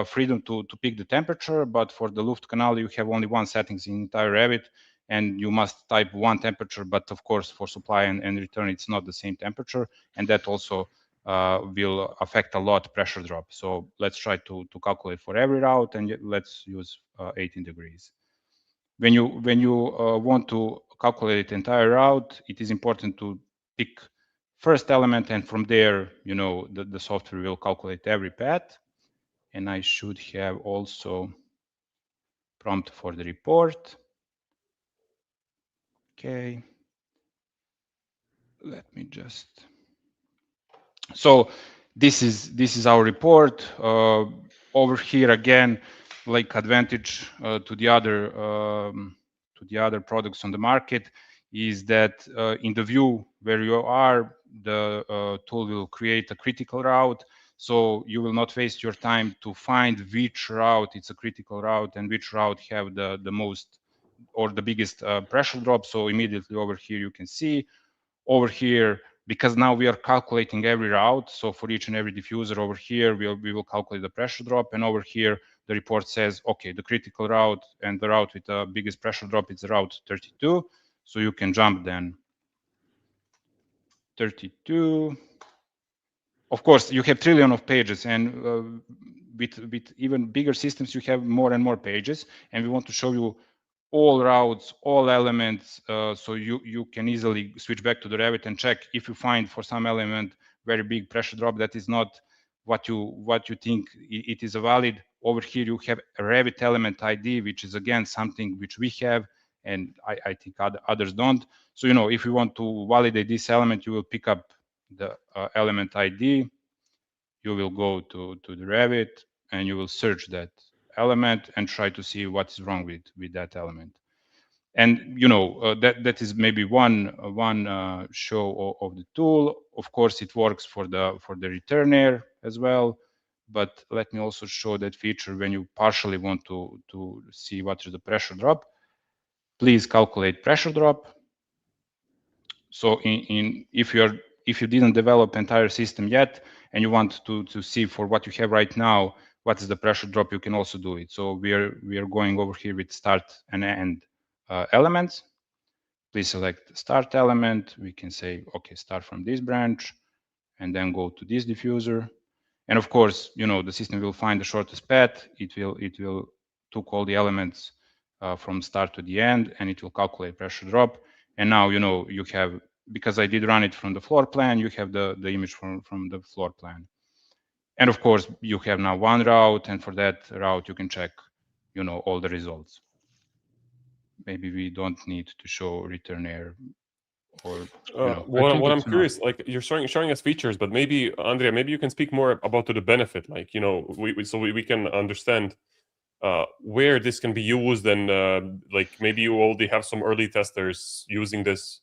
Speaker 2: freedom to pick the temperature, but for the Luft canal, you have only one settings in entire Revit, and you must type one temperature. But of course, for supply and return, it's not the same temperature, and that also will affect a lot pressure drop. So let's try to calculate for every route, and let's use 18 degrees. When you want to calculate entire route, it is important to pick first element, and from there, the software will calculate every path. And I should have also prompt for the report. Okay. Let me just. So this is our report. Over here again, like advantage to the other products on the market is that in the view where you are, the tool will create a critical route. So you will not waste your time to find which route it's a critical route and which route have the most or the biggest pressure drop. So immediately over here, you can see over here, because now we are calculating every route. So for each and every diffuser over here, we will calculate the pressure drop. And over here, the report says, okay, the critical route and the route with the biggest pressure drop is route 32. So you can jump then 32. Of course, you have trillion of pages, and with even bigger systems, you have more and more pages. And we want to show you all routes, all elements, so you can easily switch back to the Revit and check if you find for some element very big pressure drop that is not what you think it is a valid. Over here you have a Revit element ID, which is again something which we have, and I think others don't. So if you want to validate this element, you will pick up the element ID. You will go to the Revit and you will search that element and try to see what is wrong with that element. And that is maybe one show of the tool. Of course, it works for the returner as well. But let me also show that feature when you partially want to see what is the pressure drop. Please calculate pressure drop. So if you didn't develop entire system yet and you want to see for what you have right now, what is the pressure drop, you can also do it. So we are going over here with start and end elements. Please select start element. We can say, okay, start from this branch and then go to this diffuser. And of course, the system will find the shortest path. It will took all the elements from start to the end, and it will calculate pressure drop. And now, you have, because I did run it from the floor plan, you have the image from the floor plan. And of course, you have now one route, and for that route, you can check, all the results. Maybe we don't need to show return error. Or
Speaker 1: what I'm curious, like you're showing us features, but maybe Andrea, maybe you can speak more about the benefit, like we can understand where this can be used, and like maybe you already have some early testers using this.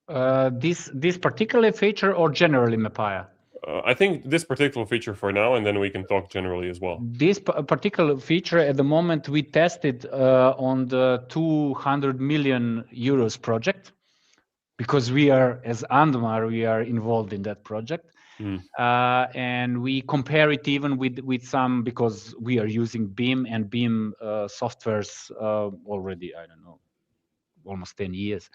Speaker 3: This particular feature or generally MEPAIA?
Speaker 1: I think this particular feature for now, and then we can talk generally as well.
Speaker 3: This particular feature at the moment we tested on the 200 million euros project, because we are, as Andmar, we are involved in that project. And we compare it even with some, because we are using BIM and BIM softwares already, I don't know, almost 10 years.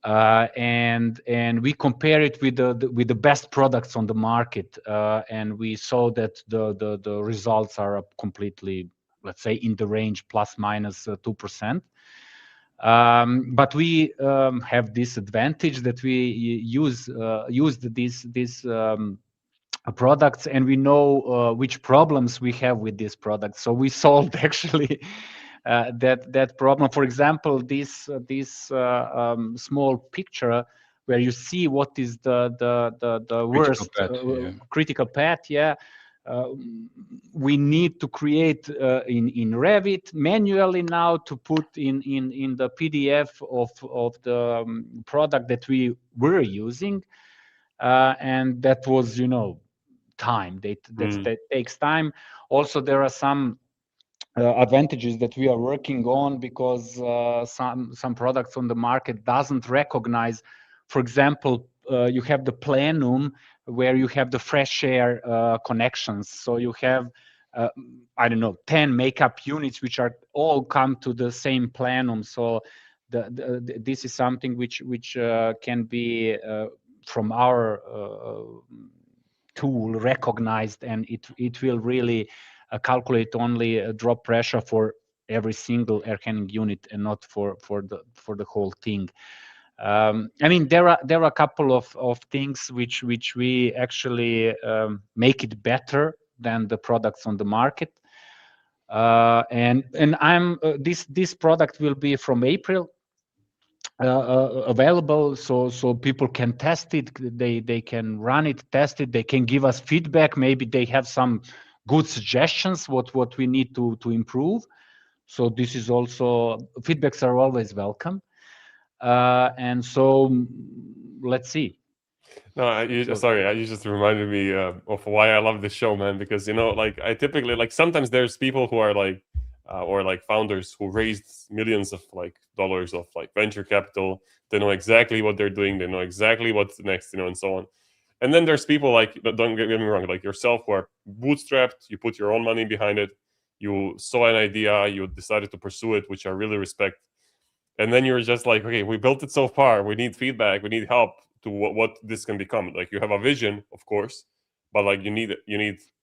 Speaker 3: And we compare it with the best products on the market, and we saw that the results are completely, let's say, in the range plus minus 2%. But we have this advantage that we used these products, and we know which problems we have with these products. So we solved actually that problem. For example, this small picture where you see what is the worst critical path. Yeah. We need to create in Revit manually now to put in the PDF of the product that we were using, and that was time. That takes time. Also, there are some advantages that we are working on, because some products on the market doesn't recognize. For example, you have the plenum where you have the fresh air connections. So you have, I don't know, 10 makeup units which are all come to the same plenum. So this is something which can be from our tool recognized, and it will really calculate only a drop pressure for every single air handling unit and not for the whole thing. I mean, there are a couple of things which we actually make it better than the products on the market. And I'm this product will be from April available, so people can test it. They can run it, test it. They can give us feedback. Maybe they have some good suggestions what we need to improve. So this is also, feedbacks are always welcome. And so let's see.
Speaker 1: No, sorry, you just reminded me of why I love this show, man. Because like I typically like sometimes there's people who are like, or like founders who raised millions of like dollars of like venture capital. They know exactly what they're doing. They know exactly what's next, and so on. And then there's people like, don't get me wrong, like yourself, who are bootstrapped. You put your own money behind it. You saw an idea. You decided to pursue it, which I really respect. And then you're just like, okay, we built it so far. We need feedback. We need help to what this can become. Like you have a vision, of course, but like you need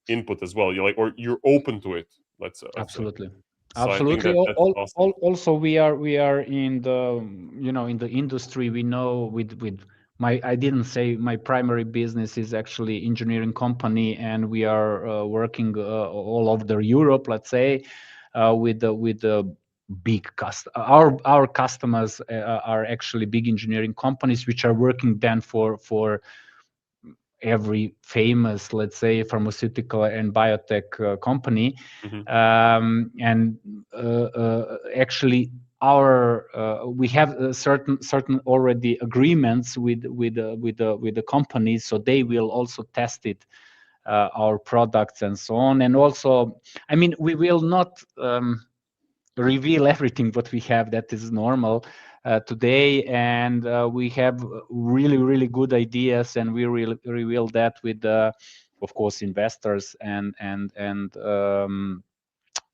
Speaker 1: input as well. You're like, or you're open to it. Let's say.
Speaker 3: Absolutely.
Speaker 1: So I think that's awesome.
Speaker 3: Also, we are in the in the industry. We know with my, I didn't say my primary business is actually engineering company, and we are working all over Europe. Let's say with the big our customers are actually big engineering companies which are working then for every famous, let's say, pharmaceutical and biotech company. And actually our we have certain already agreements with the companies, so they will also test it, our products and so on. And also, I mean, we will not reveal everything what we have. That is normal today, and we have really good ideas, and we will reveal that with of course investors and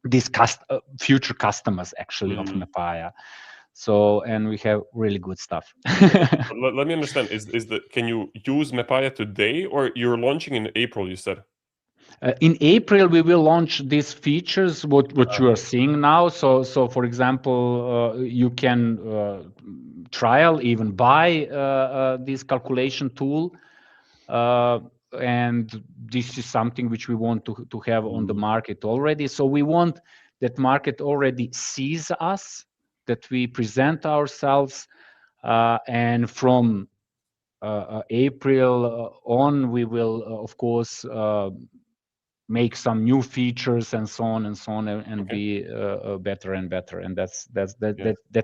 Speaker 3: these future customers actually of MEPAIA. So, and we have really good stuff.
Speaker 1: Let me understand, can you use MEPAIA today, or you're launching in April, you said?
Speaker 3: In April, we will launch these features, what you are seeing now. So for example, you can trial, even buy this calculation tool. And this is something which we want to have on the market already. So we want that market already sees us, that we present ourselves, and from April on, we will, of course, make some new features and so on and be better and better. And that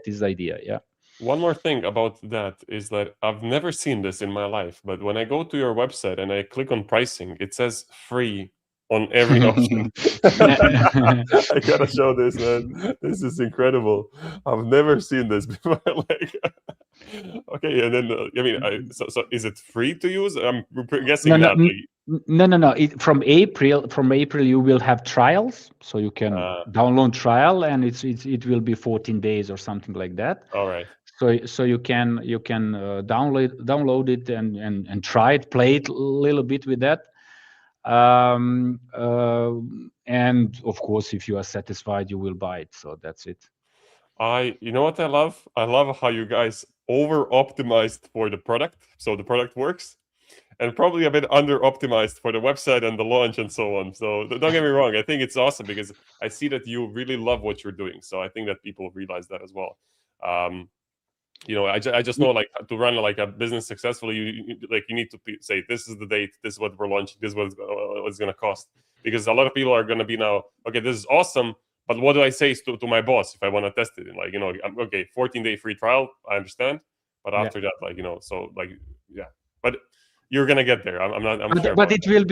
Speaker 3: is the idea. Yeah.
Speaker 1: One more thing about that is that I've never seen this in my life, but when I go to your website and I click on pricing, it says free on every option. I gotta show this, man. This is incredible. I've never seen this before. Like, okay, and then I mean, so is it free to use? I'm guessing not.
Speaker 3: No. From April, you will have trials, so you can download trial, and it will be 14 days or something like that.
Speaker 1: All right.
Speaker 3: So you can download it and try it, play it a little bit with that. And of course, if you are satisfied, you will buy it. So that's it.
Speaker 1: You know what I love? I love how you guys over-optimized for the product, so the product works, and probably a bit under-optimized for the website and the launch and so on. So don't get me wrong, I think it's awesome because I see that you really love what you're doing. So I think that people realize that as well. I just know, like, to run like a business successfully, you need to say, this is the date, this is what we're launching, this is what it's going to cost. Because a lot of people are going to be now, okay, this is awesome, but what do I say to my boss if I want to test it? And like, okay, 14-day free trial, I understand, but after that, like, so like, yeah, but you're gonna get there. I'm sure.
Speaker 3: But it will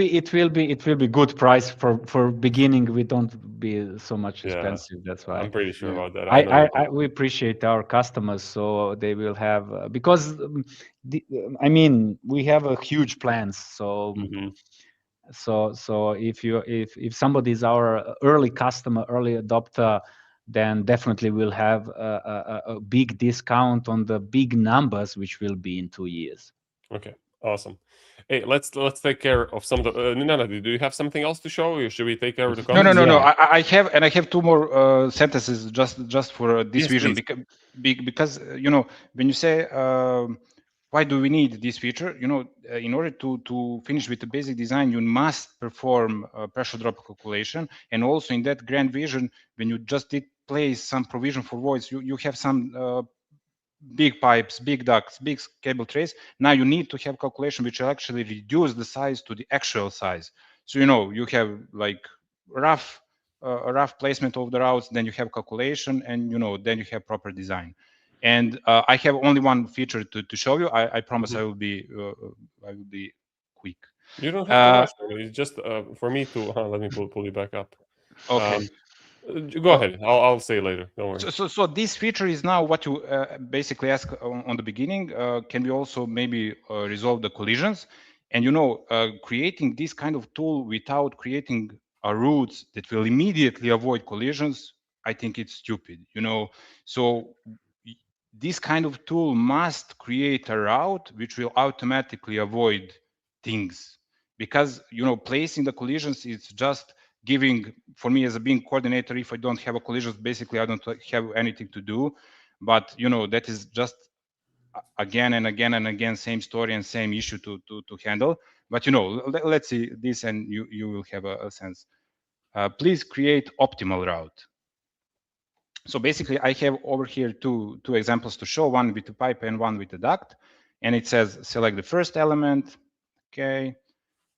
Speaker 3: be good price for beginning. We don't be so much expensive. That's why
Speaker 1: I'm pretty sure about that.
Speaker 3: We appreciate our customers, so they will have because I mean, we have a huge plans. So so if somebody is our early customer, early adopter, then definitely we'll have a big discount on the big numbers, which will be in 2 years.
Speaker 1: Okay, awesome. Hey, let's take care of some of the. Nenad, do you have something else to show, or should we take care of the comments?
Speaker 2: No. I have two more sentences just for this vision, because when you say why do we need this feature, in order to finish with the basic design, you must perform a pressure drop calculation, and also in that grand vision, when you just did place some provision for voids, you have some big pipes, big ducts, big cable trays. Now you need to have calculation which will actually reduce the size to the actual size. So you have like rough placement of the routes, then you have calculation, and then you have proper design. And I have only one feature to show you. I promise
Speaker 1: Mhm.
Speaker 2: I will be quick.
Speaker 1: You don't have to rush. It's just for me to let me pull you back up.
Speaker 2: Okay.
Speaker 1: Go ahead. I'll say later. Don't worry.
Speaker 2: So this feature is now what you basically ask on the beginning. Can we also maybe resolve the collisions? And creating this kind of tool without creating routes that will immediately avoid collisions, I think it's stupid. So this kind of tool must create a route which will automatically avoid things, because placing the collisions is just giving, for me as a BIM coordinator, if I don't have a collisions, basically I don't have anything to do. But that is just again and again and again same story and same issue to handle. But let's see this and you will have a sense. Please create optimal route. So basically I have over here two examples to show, one with the pipe and one with the duct. And it says select the first element. Okay,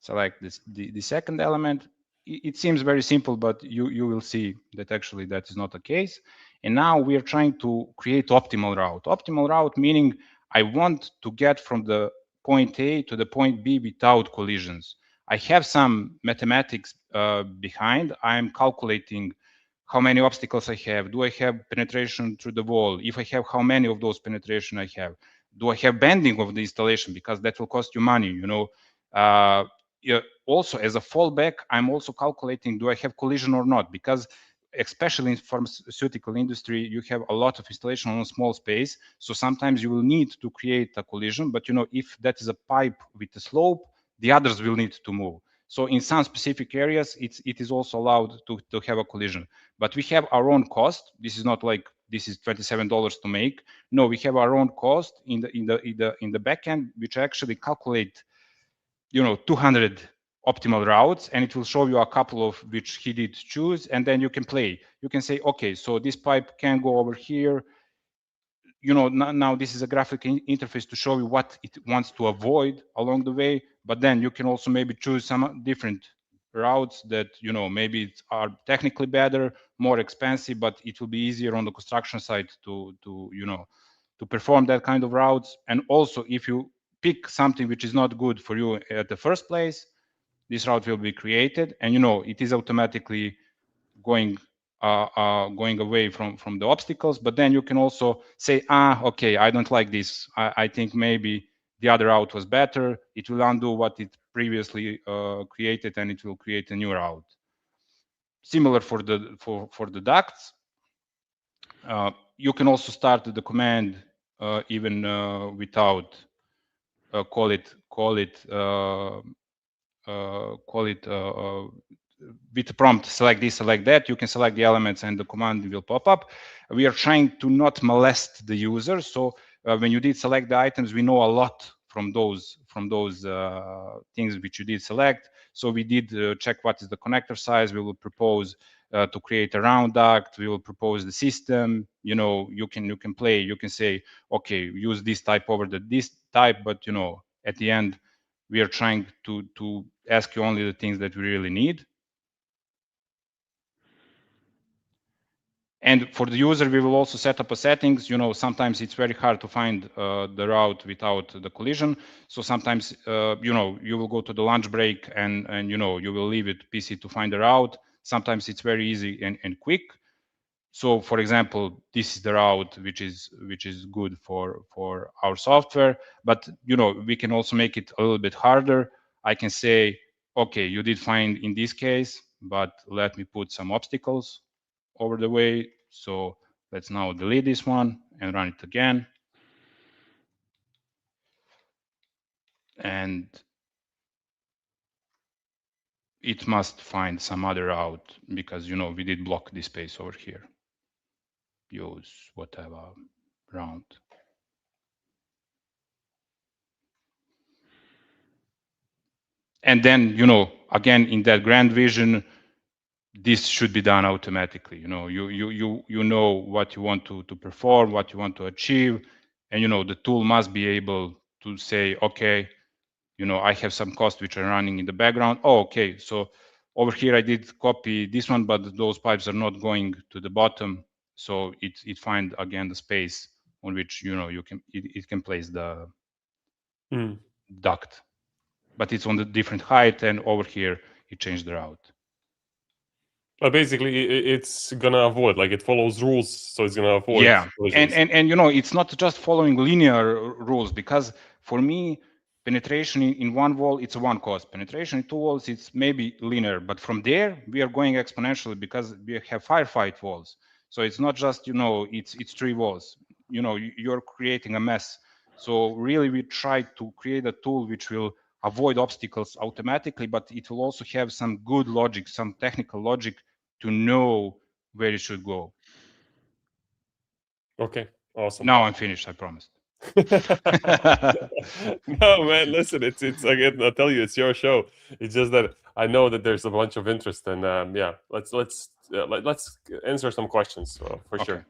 Speaker 2: select the second element. It seems very simple, but you will see that actually that is not the case. And now we are trying to create optimal route. Optimal route meaning I want to get from the point A to the point B without collisions. I have some mathematics behind. I'm calculating how many obstacles I have. Do I have penetration through the wall? If I have, how many of those penetration I have? Do I have bending of the installation? Because that will cost you money, Yeah, also as a fallback, I'm also calculating, do I have collision or not? Because especially in pharmaceutical industry, you have a lot of installation on a small space. So sometimes you will need to create a collision, but if that is a pipe with a slope, the others will need to move. So in some specific areas, it is also allowed to have a collision. But we have our own cost. This is not like this is $27 to make. No, we have our own cost in the back end, which actually calculate 200 optimal routes, and it will show you a couple of which he did choose, and then you can play. You can say, okay, so this pipe can go over here. Now this is a graphic interface to show you what it wants to avoid along the way, but then you can also maybe choose some different routes that maybe are technically better, more expensive, but it will be easier on the construction site to perform that kind of routes. And also if you pick something which is not good for you at the first place, this route will be created, and it is automatically going away from the obstacles. But then you can also say, okay, I don't like this. I think maybe the other route was better. It will undo what it previously created, and it will create a new route. Similar for the ducts. You can also start the command even without call it with the prompt, select this, select that. You can select the elements and the command will pop up. We are trying to not molest the user. So when you did select the items, we know a lot from those things which you did select. So we did check what is the connector size. We will propose to create a round duct. We will propose the system. You can play. You can say, okay, use this type over this type. But at the end, we are trying to ask you only the things that we really need. And for the user, we will also set up a settings. Sometimes it's very hard to find the route without the collision. So sometimes, you will go to the lunch break and you will leave it PC to find the route. Sometimes it's very easy and quick. So for example, this is the route which is good for our software. But we can also make it a little bit harder. I can say, okay, you did find in this case, but let me put some obstacles over the way. So let's now delete this one and run it again. And it must find some other route because we did block this space over here. Use whatever round. And then again in that grand vision, this should be done automatically. You know what you want to perform, what you want to achieve, and the tool must be able to say, okay, I have some costs which are running in the background. Oh, okay, so over here I did copy this one, but those pipes are not going to the bottom, so it find again the space on which it can place the
Speaker 1: Mm.
Speaker 2: duct, but it's on the different height, and over here it changed the route.
Speaker 1: But basically, it's gonna avoid, like, it follows rules, so it's gonna avoid.
Speaker 2: Yeah,
Speaker 1: collisions.
Speaker 2: and it's not just following linear rules, because for me, penetration in one wall, it's one cost. Penetration in two walls, it's maybe linear, but from there we are going exponentially because we have firefight walls. So it's not just it's three walls. You're creating a mess. So really, we try to create a tool which will avoid obstacles automatically, but it will also have some good logic, some technical logic to know where it should go.
Speaker 1: Okay, awesome.
Speaker 2: Now I'm finished, I promised.
Speaker 1: No, man, listen, it's again, I'll tell you, it's your show. It's just that I know that there's a bunch of interest, and yeah, let's answer some questions for sure.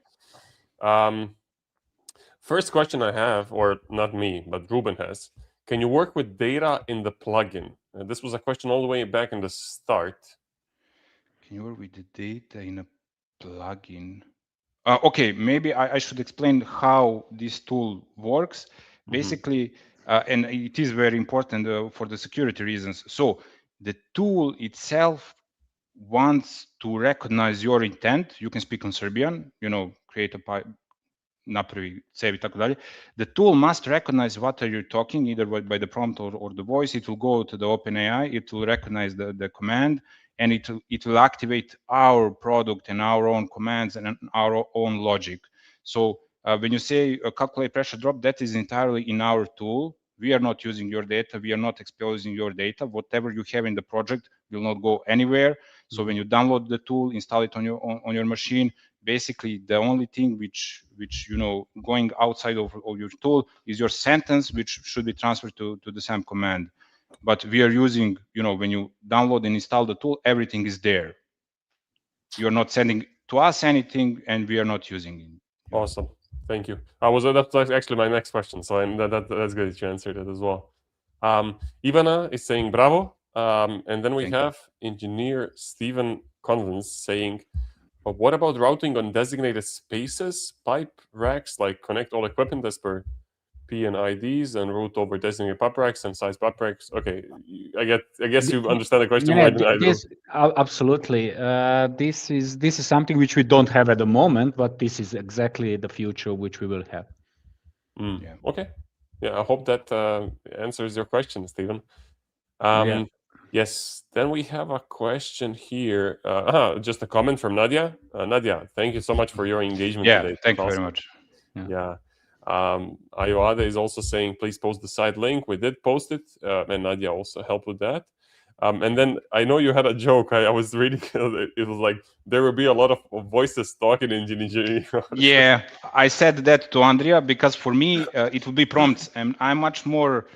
Speaker 1: First question I have, or not me, but Ruben has: can you work with data in the plugin? This was a question all the way back in the start.
Speaker 2: Can you work with the data in a plugin? Okay, maybe I should explain how this tool works. Basically, and it is very important for the security reasons. So the tool itself wants to recognize your intent. You can speak on Serbian, create a napravi sebi, tako dalje. The tool must recognize what are you talking, either by the prompt or the voice. It will go to the OpenAI, it will recognize the command, and it will activate our product and our own commands and our own logic. So when you say calculate pressure drop, that is entirely in our tool. We are not using your data. We are not exposing your data. Whatever you have in the project will not go anywhere. So when you download the tool, install it on your machine, basically the only thing which going outside of your tool is your sentence, which should be transferred to the SAM command. But we are using, when you download and install the tool, everything is there. You're not sending to us anything, and we are not using it.
Speaker 1: Awesome, thank you. That's actually my next question, so that's good that you answered it as well. Ivana is saying bravo, and then we have engineer Stephen Convins saying, but what about routing on designated spaces, pipe racks, like connect all equipment as per P and IDs and route over designated pipe racks and size pipe racks? Okay, I guess you understand the question more than I do.
Speaker 3: Absolutely. This is something which we don't have at the moment, but this is exactly the future which we will have.
Speaker 1: Yeah. Okay. Yeah, I hope that answers your question, Stephen. Yes. Then we have a question here. Just a comment from Nadia. Nadia, thank you so much for your engagement today.
Speaker 2: Thank you very much.
Speaker 1: Yeah. Ayoade is also saying, please post the site link. We did post it, and Nadia also helped with that. And then I know you had a joke. I was reading, it was like, there will be a lot of voices talking in engineering.
Speaker 2: Yeah, I said that to Andrea because for me, it will be prompts, and I'm much more,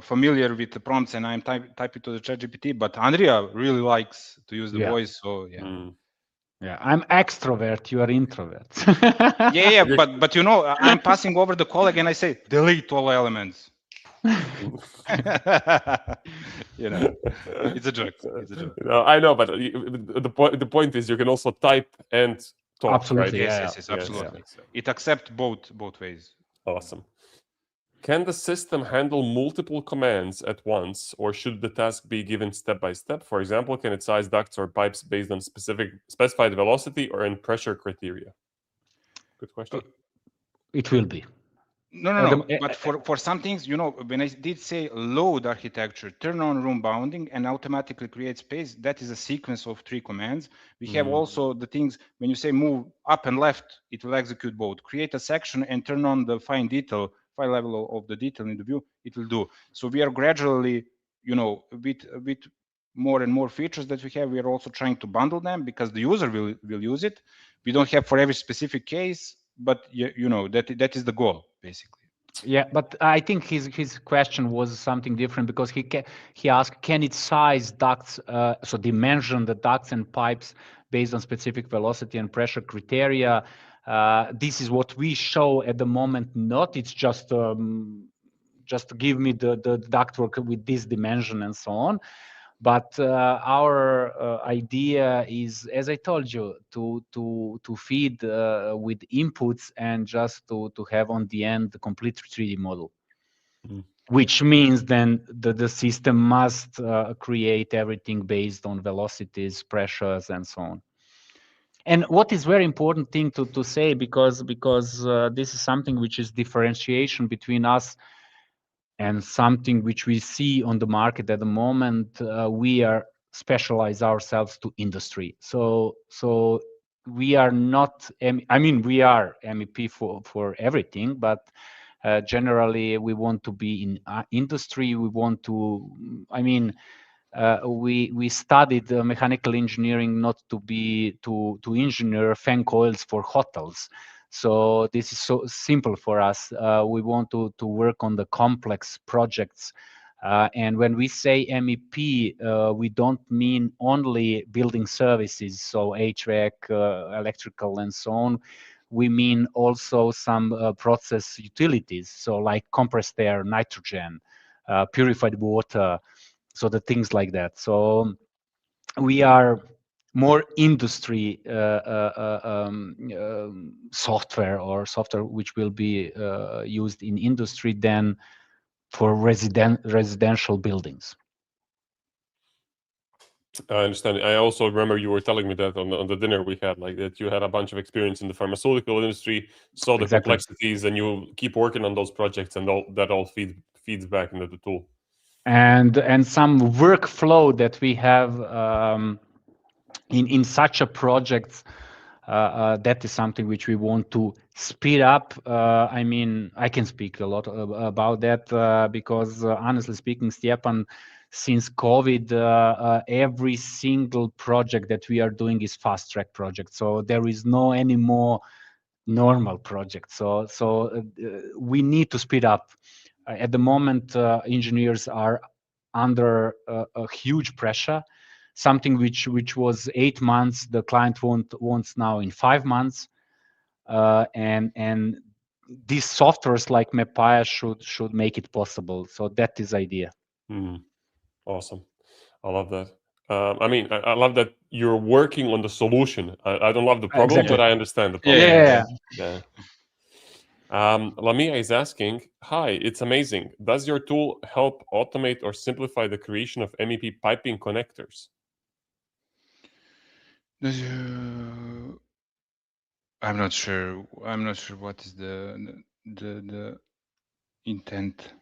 Speaker 2: familiar with the prompts, and I'm typing to the ChatGPT, but Andrea really likes to use the voice, so yeah.
Speaker 3: Yeah, I'm extrovert, you are introvert.
Speaker 2: yeah, but I'm passing over the colleague and I say, delete all elements. It's a joke. It's a joke.
Speaker 1: No, I know, but the point is you can also type and talk.
Speaker 3: Absolutely,
Speaker 1: right?
Speaker 2: Yes, absolutely. It accepts both ways.
Speaker 1: Awesome. Can the system handle multiple commands at once, or should the task be given step by step? For example, can it size ducts or pipes based on specified velocity or in pressure criteria? Good question.
Speaker 3: It will be.
Speaker 2: No. But for some things, when I did say load architecture, turn on room bounding and automatically create space, that is a sequence of 3 commands. We have also the things, when you say move up and left, it will execute both. Create a section and turn on the fine level of the detail in the view, it will do. So we are gradually, with more and more features that we have, we are also trying to bundle them because the user will use it. We don't have for every specific case, but that is the goal basically.
Speaker 3: Yeah, but I think his question was something different because he asked, can it size ducts, so dimension the ducts and pipes based on specific velocity and pressure criteria? This is what we show at the moment. Not it's just give me the ductwork with this dimension and so on. But our idea is, as I told you, to feed with inputs and just to have on the end the complete 3D model. Which means then the system must create everything based on velocities, pressures, and so on. And what is very important thing to say, because this is something which is differentiation between us and something which we see on the market at the moment, we are specialize ourselves to industry. So we are not, I mean, we are MEP for everything, but generally we want to be in industry. We want to, I mean, we studied mechanical engineering not to be to engineer fan coils for hotels. So this is so simple for us. We want to work on the complex projects. And when we say MEP, we don't mean only building services, so HVAC, electrical, and so on. We mean also some process utilities, so like compressed air, nitrogen, purified water, so the things like that. So we are more industry software, or software which will be used in industry than for residential buildings.
Speaker 1: I understand. I also remember you were telling me that on the dinner we had, like that you had a bunch of experience in the pharmaceutical industry, saw the complexities, and you keep working on those projects, and that all feeds back into the tool.
Speaker 3: And some workflow that we have in such a project, that is something which we want to speed up. I mean, I can speak a lot about that because honestly speaking, Stjepan, since COVID, every single project that we are doing is fast track project. So there is no any more normal project. So we need to speed up. At the moment, engineers are under a huge pressure. Something which was 8 months, the client wants now in 5 months, and these softwares like MEPAIA should make it possible. So that is idea.
Speaker 1: Awesome, I love that. I mean, I love that you're working on the solution. I don't love the problem,
Speaker 3: Exactly.
Speaker 1: but I understand the problem.
Speaker 3: Yeah.
Speaker 1: Lamia is asking, hi, it's amazing. Does your tool help automate or simplify the creation of MEP piping connectors?
Speaker 2: I'm not sure what is the intent.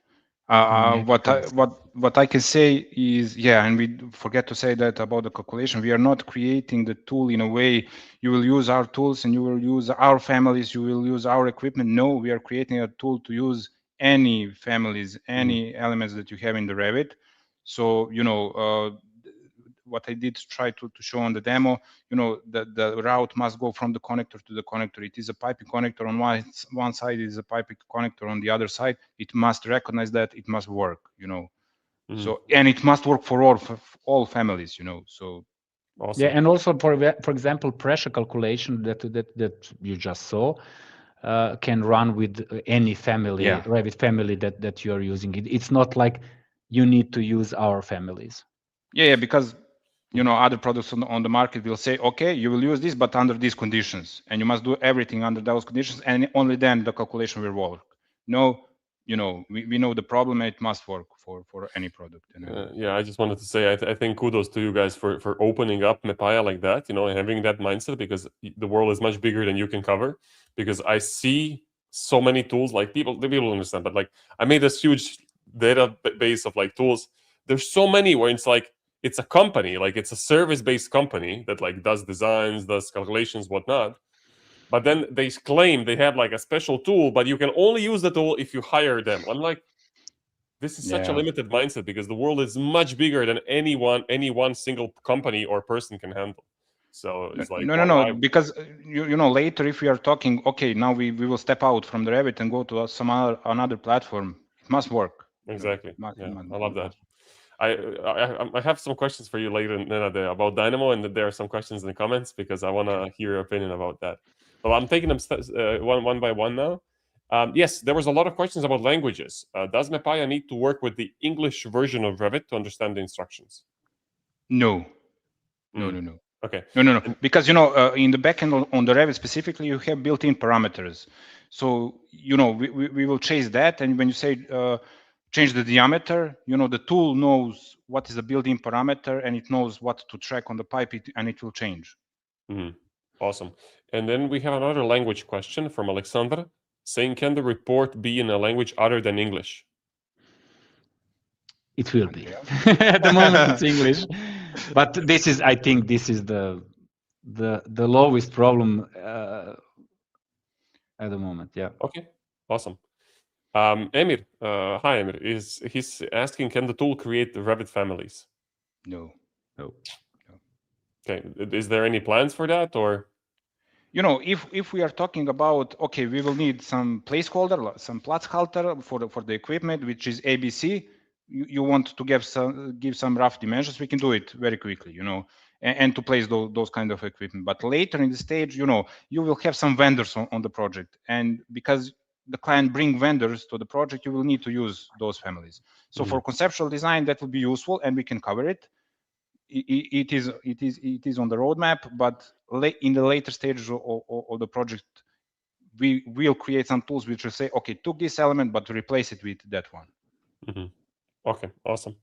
Speaker 2: What I can say is, yeah, and we forget to say that about the calculation. We are not creating the tool in a way you will use our tools and you will use our families, you will use our equipment. No, we are creating a tool to use any families, any elements that you have in the Revit. So, you know, what I did try to show on the demo, you know, the route must go from the connector to the connector. It is a piping connector on one side, it is a piping connector on the other side. It must recognize that, it must work, you know. So, and it must work for all families, you know. So
Speaker 1: awesome.
Speaker 3: Yeah, and also for example, pressure calculation that you just saw can run with any family, Revit family that you are using. It's not like you need to use our families.
Speaker 2: Yeah, because you know, other products on the market will say, okay, you will use this, but under these conditions, and you must do everything under those conditions, and only then the calculation will work. No, you know, we know the problem, and it must work for any product.
Speaker 1: Yeah, I just wanted to say, I think kudos to you guys for opening up MEPAIA like that, you know, and having that mindset, because the world is much bigger than you can cover. Because I see so many tools, like people understand, but like I made this huge database of like tools. There's so many where it's like, it's a company, like it's a service-based company that like does designs, does calculations, whatnot. But then they claim they have like a special tool, but you can only use the tool if you hire them. I'm like, this is such a limited mindset, because the world is much bigger than any one single company or person can handle. So it's like,
Speaker 2: no, because you know, later if we are talking, okay, now we will step out from the Revit and go to another platform. It must work.
Speaker 1: Exactly. I love that. I have some questions for you later, Nenad, about Dynamo, and there are some questions in the comments because I want to hear your opinion about that. But I'm taking them one by one now. Yes, there was a lot of questions about languages. Does MEPAIA need to work with the English version of Revit to understand the instructions?
Speaker 2: No. No.
Speaker 1: Okay.
Speaker 2: No. Because in the backend on the Revit specifically, you have built-in parameters. So we will chase that, and when you say change the diameter, the tool knows what is the built-in parameter, and it knows what to track on the pipe, and it will change.
Speaker 1: Awesome. And then we have another language question from Alexander saying, can the report be in a language other than English?
Speaker 3: It will be. At the moment, it's English, but I think this is the lowest problem at the moment. Yeah.
Speaker 1: Okay. Awesome. Emir, hi Emir, he's asking, can the tool create the Revit families?
Speaker 2: No.
Speaker 1: Okay. Is there any plans for that, or?
Speaker 2: If we are talking about, okay, we will need some placeholder, some platzhalter for the equipment, which is ABC. You want to give some rough dimensions, we can do it very quickly, and to place those kind of equipment. But later in the stage, you will have some vendors on the project, and because the client bring vendors to the project, you will need to use those families. So for conceptual design, that will be useful, and we can cover it. It is on the roadmap, but in the later stages of the project, we will create some tools which will say, okay, took this element, but replace it with that one.
Speaker 1: Okay, awesome.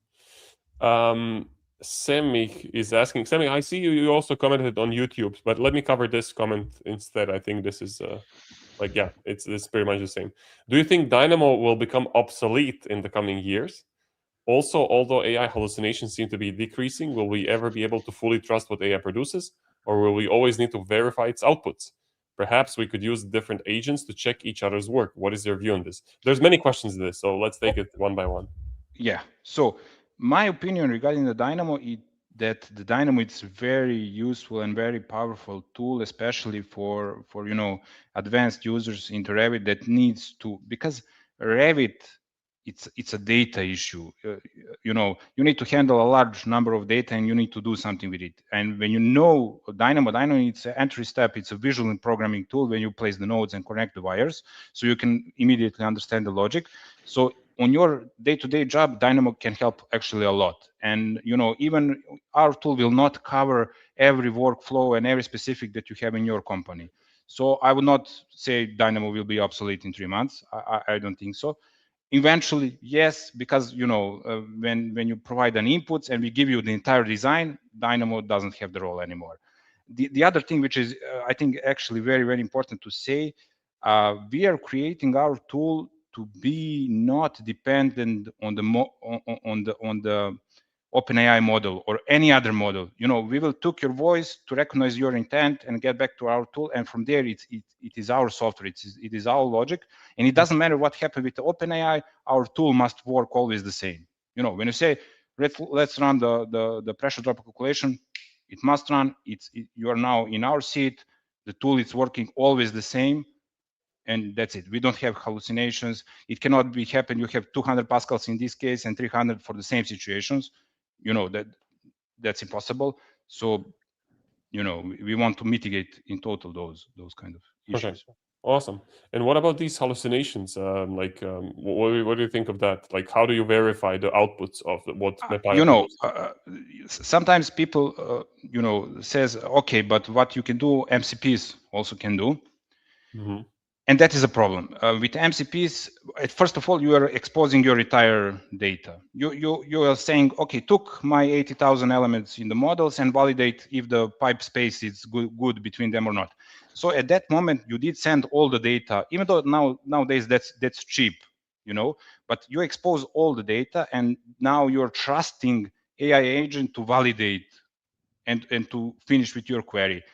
Speaker 1: Semi is asking, Semi, I see you also commented on YouTube, but let me cover this comment instead. I think this is it's pretty much the same. Do you think Dynamo will become obsolete in the coming years? Also, although AI hallucinations seem to be decreasing, will we ever be able to fully trust what AI produces, or will we always need to verify its outputs? Perhaps we could use different agents to check each other's work. What is your view on this? There's many questions in this, so let's take it one by one.
Speaker 2: Yeah. So my opinion regarding the Dynamo is that the Dynamo is very useful and very powerful tool, especially for advanced users into Revit that needs to, because Revit, it's a data issue. You need to handle a large number of data, and you need to do something with it. And when you know Dynamo, it's an entry step. It's a visual programming tool when you place the nodes and connect the wires, so you can immediately understand the logic. So on your day-to-day job, Dynamo can help actually a lot. And even our tool will not cover every workflow and every specific that you have in your company. So I would not say Dynamo will be obsolete in 3 months. I don't think so. Eventually, yes, because when you provide an input and we give you the entire design, Dynamo doesn't have the role anymore. The other thing, which is I think actually very, very important to say, we are creating our tool to be not dependent on the OpenAI model or any other model. We will take your voice to recognize your intent and get back to our tool, and from there it is our software, it is our logic, and it doesn't matter what happened with the OpenAI. Our tool must work always the same. When you say let's run the pressure drop calculation, it must run. You are now in our seat. The tool is working always the same, and that's it. We don't have hallucinations. It cannot be happen. You have 200 pascals in this case and 300 for the same situations. That's impossible. So we want to mitigate in total those kind of issues.
Speaker 1: Okay. Awesome. And what about these hallucinations? What do you think of that? Like, how do you verify the outputs of what MEPAIA produces?
Speaker 2: Sometimes people says, okay, but what you can do, MCPs also can do. And that is a problem. With MCPs, first of all, you are exposing your entire data. You are saying, okay, took my 80,000 elements in the models and validate if the pipe space is good between them or not. So at that moment, you did send all the data, even though nowadays that's cheap, but you expose all the data, and now you're trusting AI agent to validate and to finish with your query.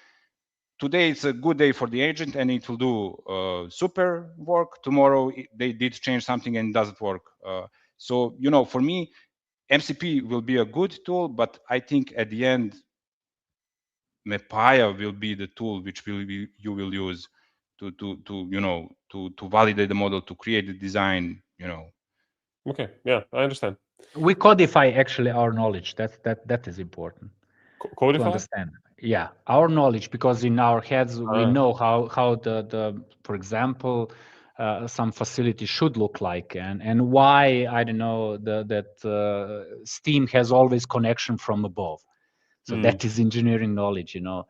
Speaker 2: Today it's a good day for the agent and it will do super work. Tomorrow they did change something and it doesn't work. So for me, MCP will be a good tool, but I think at the end, MEPAIA will be the tool which you will use to validate the model, to create the design.
Speaker 1: Okay, yeah, I understand.
Speaker 3: We codify actually our knowledge. That is important.
Speaker 1: Codify?
Speaker 3: To understand. Yeah, our knowledge, because in our heads we know how the for example, some facility should look like, and why, I don't know, that steam has always connection from above. So that is engineering knowledge, you know,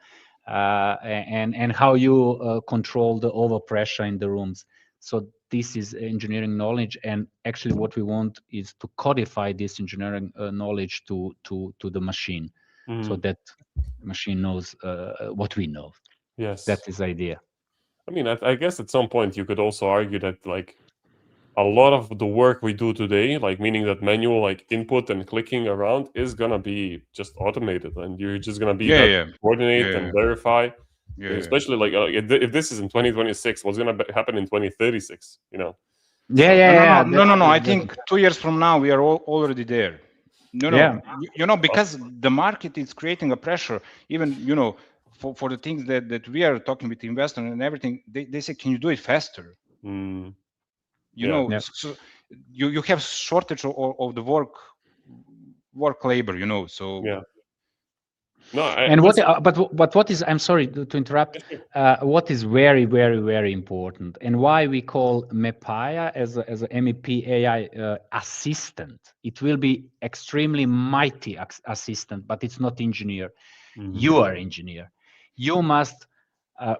Speaker 3: and how you control the overpressure in the rooms. So this is engineering knowledge, and actually what we want is to codify this engineering knowledge to the machine, so that machine knows what we know.
Speaker 1: Yes.
Speaker 3: That is the idea.
Speaker 1: I mean, I guess at some point you could also argue that like a lot of the work we do today, like meaning that manual like input and clicking around is gonna be just automated, and you're just gonna be coordinate and verify. Especially like if this is in 2026, what's gonna happen in 2036? You know.
Speaker 2: No. I think 2 years from now we are already there. No, you know, because the market is creating a pressure. Even, you know, for the things that we are talking with the investor and everything, they say, can you do it faster? You know, so you have shortage of the work labor, you know. So
Speaker 1: no,
Speaker 3: and what but what is, I'm sorry to interrupt, what is very, very, very important, and why we call MEPAIA as a MEP AI assistant. It will be extremely mighty assistant, but it's not engineer. You are engineer. You must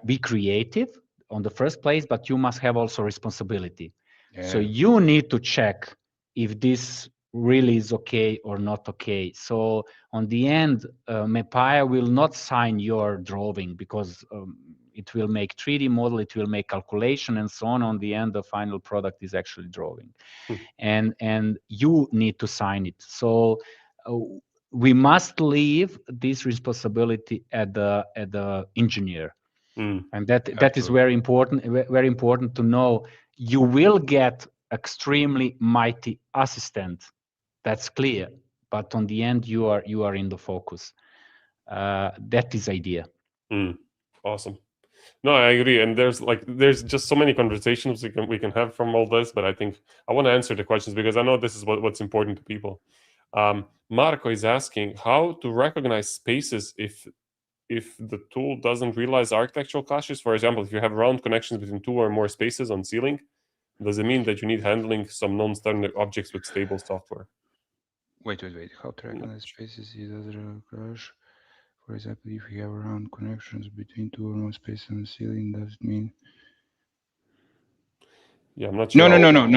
Speaker 3: be creative on the first place, but you must have also responsibility. So you need to check if this really is okay or not okay. So on the end, MEPAIA will not sign your drawing, because it will make 3D model, it will make calculation and so on. On the end, the final product is actually drawing, and you need to sign it. So we must leave this responsibility at the engineer. And that is very important to know. You will get extremely mighty assistant, that's clear, but on the end you are in the focus. That is idea.
Speaker 1: Awesome. No, I agree, and there's just so many conversations we can have from all this, but I think I want to answer the questions because I know this is what's important to people. Marco is asking how to recognize spaces if the tool doesn't realize architectural clashes. For example, if you have round connections between two or more spaces on ceiling, does it mean that you need handling some non-standard objects with stable software?
Speaker 2: Wait. How to recognize spaces it doesn't clash? For example, if you have round connections between two or more spaces on the ceiling, does it mean?
Speaker 1: Yeah, I'm not sure.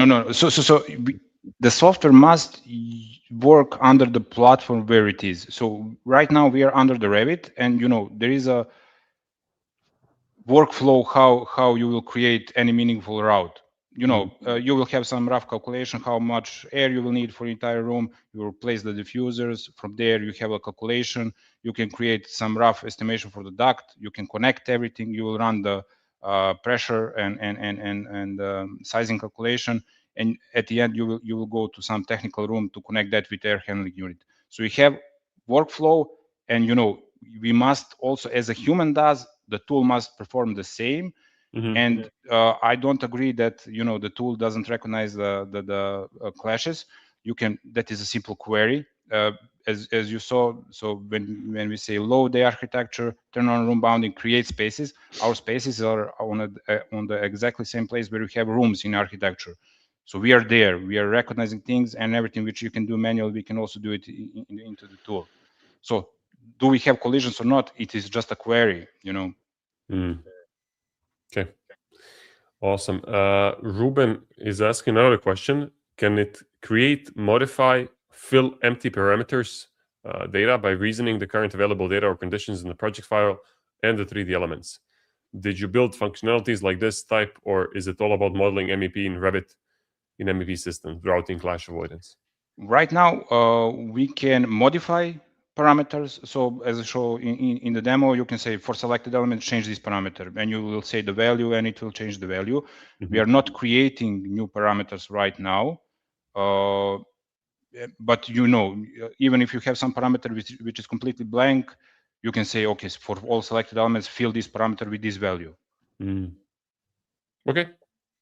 Speaker 2: No. So the software must work under the platform where it is. So right now we are under the Revit, and you know there is a workflow how you will create any meaningful route. You know, you will have some rough calculation how much air you will need for the entire room. You will place the diffusers. From there, you have a calculation. You can create some rough estimation for the duct. You can connect everything. You will run the pressure and sizing calculation. And at the end, you will go to some technical room to connect that with air handling unit. So you have workflow, and you know we must also, as a human does, the tool must perform the same. And I don't agree that, you know, the tool doesn't recognize the clashes. You can, that is a simple query. As you saw, so when we say load the architecture, turn on room bounding, create spaces, our spaces are on the exactly same place where we have rooms in architecture. So we are there, we are recognizing things, and everything which you can do manually, we can also do it into the tool. So do we have collisions or not? It is just a query, you know.
Speaker 1: Okay. Awesome. Ruben is asking another question. Can it create, modify, fill empty parameters data by reasoning the current available data or conditions in the project file and the 3D elements? Did you build functionalities like this type, or is it all about modeling MEP in Revit in MEP systems, routing, clash avoidance?
Speaker 2: Right now, we can modify parameters. So as I show in the demo, you can say for selected element, change this parameter, and you will say the value, and it will change the value. We are not creating new parameters right now. But you know, even if you have some parameter which is completely blank, you can say, okay, for all selected elements, fill this parameter with this value.
Speaker 1: Okay.